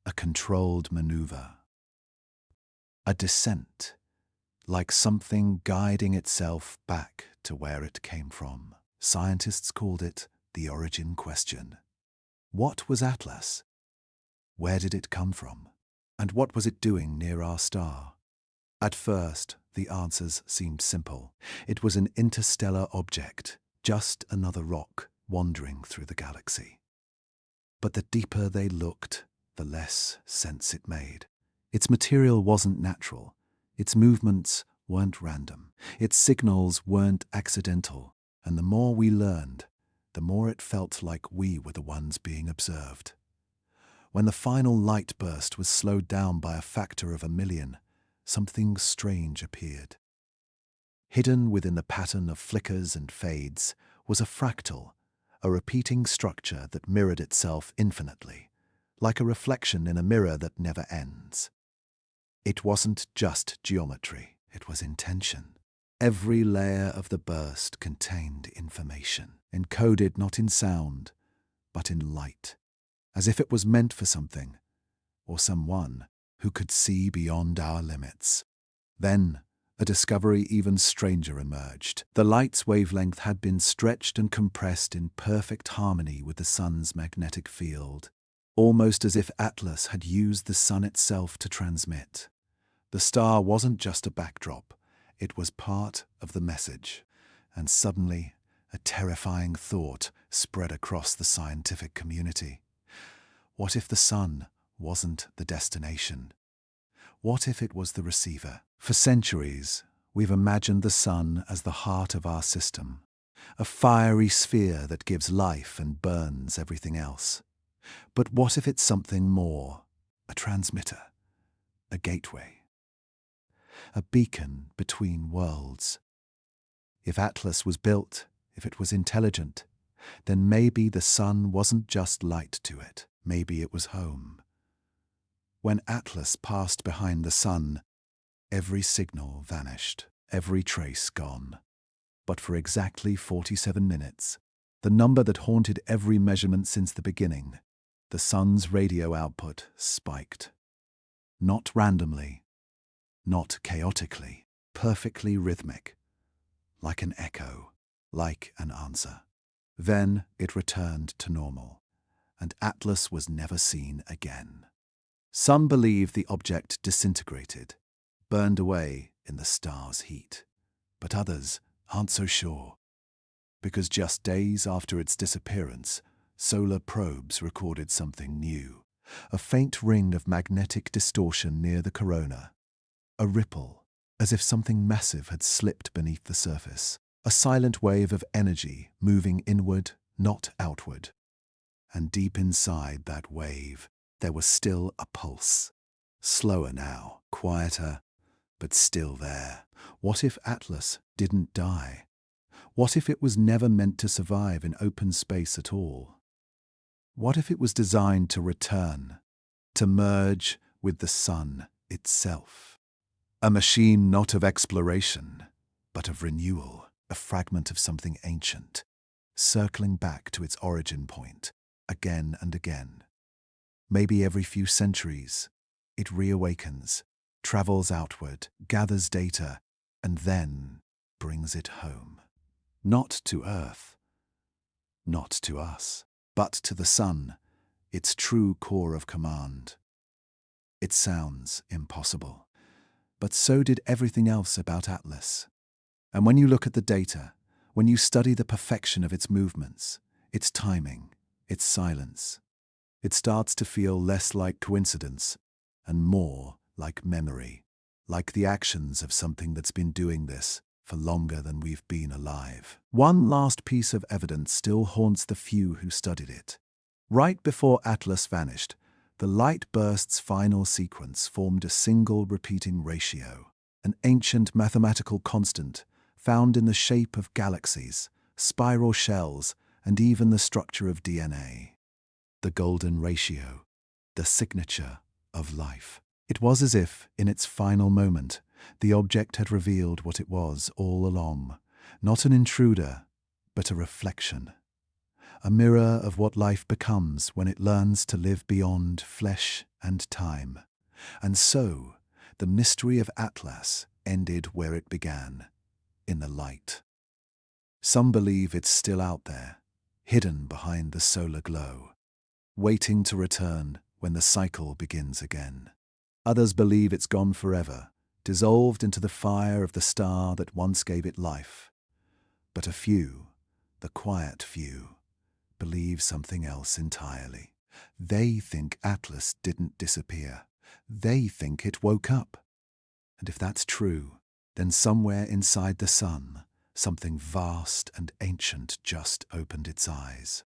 A controlled maneuver. A descent, like something guiding itself back to where it came from. Scientists called it the origin question. What was Atlas? Where did it come from? And what was it doing near our star? At first, the answers seemed simple. It was an interstellar object, just another rock wandering through the galaxy. But the deeper they looked, the less sense it made. Its material wasn't natural. Its movements weren't random. Its signals weren't accidental. And the more we learned, the more it felt like we were the ones being observed. When the final light burst was slowed down by a factor of 1,000,000, something strange appeared. Hidden within the pattern of flickers and fades was a fractal, a repeating structure that mirrored itself infinitely, like a reflection in a mirror that never ends. It wasn't just geometry, it was intention. Every layer of the burst contained information, encoded not in sound, but in light, as if it was meant for something, or someone, who could see beyond our limits. Then, a discovery even stranger emerged. The light's wavelength had been stretched and compressed in perfect harmony with the sun's magnetic field, almost as if Atlas had used the sun itself to transmit. The star wasn't just a backdrop, it was part of the message. And suddenly, a terrifying thought spread across the scientific community. What if the sun wasn't the destination? What if it was the receiver? For centuries, we've imagined the sun as the heart of our system, a fiery sphere that gives life and burns everything else. But what if it's something more? A transmitter, a gateway, a beacon between worlds. If Atlas was built, if it was intelligent, then maybe the sun wasn't just light to it. Maybe it was home. When Atlas passed behind the sun, every signal vanished, every trace gone. But for exactly 47 minutes, the number that haunted every measurement since the beginning, the sun's radio output spiked. Not randomly, not chaotically, perfectly rhythmic, like an echo, like an answer. Then it returned to normal, and Atlas was never seen again. Some believe the object disintegrated, burned away in the star's heat. But others aren't so sure, because just days after its disappearance, solar probes recorded something new. A faint ring of magnetic distortion near the corona. A ripple, as if something massive had slipped beneath the surface. A silent wave of energy moving inward, not outward. And deep inside that wave, there was still a pulse. Slower now, quieter, but still there. What if Atlas didn't die? What if it was never meant to survive in open space at all? What if it was designed to return, to merge with the sun itself? A machine not of exploration, but of renewal, a fragment of something ancient, circling back to its origin point, again and again. Maybe every few centuries, it reawakens, travels outward, gathers data, and then brings it home. Not to Earth, not to us, but to the sun, its true core of command. It sounds impossible, but so did everything else about Atlas. And when you look at the data, when you study the perfection of its movements, its timing, its silence, it starts to feel less like coincidence and more like memory, like the actions of something that's been doing this for longer than we've been alive. One last piece of evidence still haunts the few who studied it. Right before Atlas vanished, the light burst's final sequence formed a single repeating ratio, an ancient mathematical constant found in the shape of galaxies, spiral shells, and even the structure of DNA. The golden ratio, the signature of life. It was as if, in its final moment, the object had revealed what it was all along, not an intruder, but a reflection. A mirror of what life becomes when it learns to live beyond flesh and time. And so, the mystery of Atlas ended where it began, in the light. Some believe it's still out there, hidden behind the solar glow, waiting to return when the cycle begins again. Others believe it's gone forever, dissolved into the fire of the star that once gave it life. But a few, the quiet few, believe something else entirely. They think Atlas didn't disappear. They think it woke up. And if that's true, then somewhere inside the sun, something vast and ancient just opened its eyes.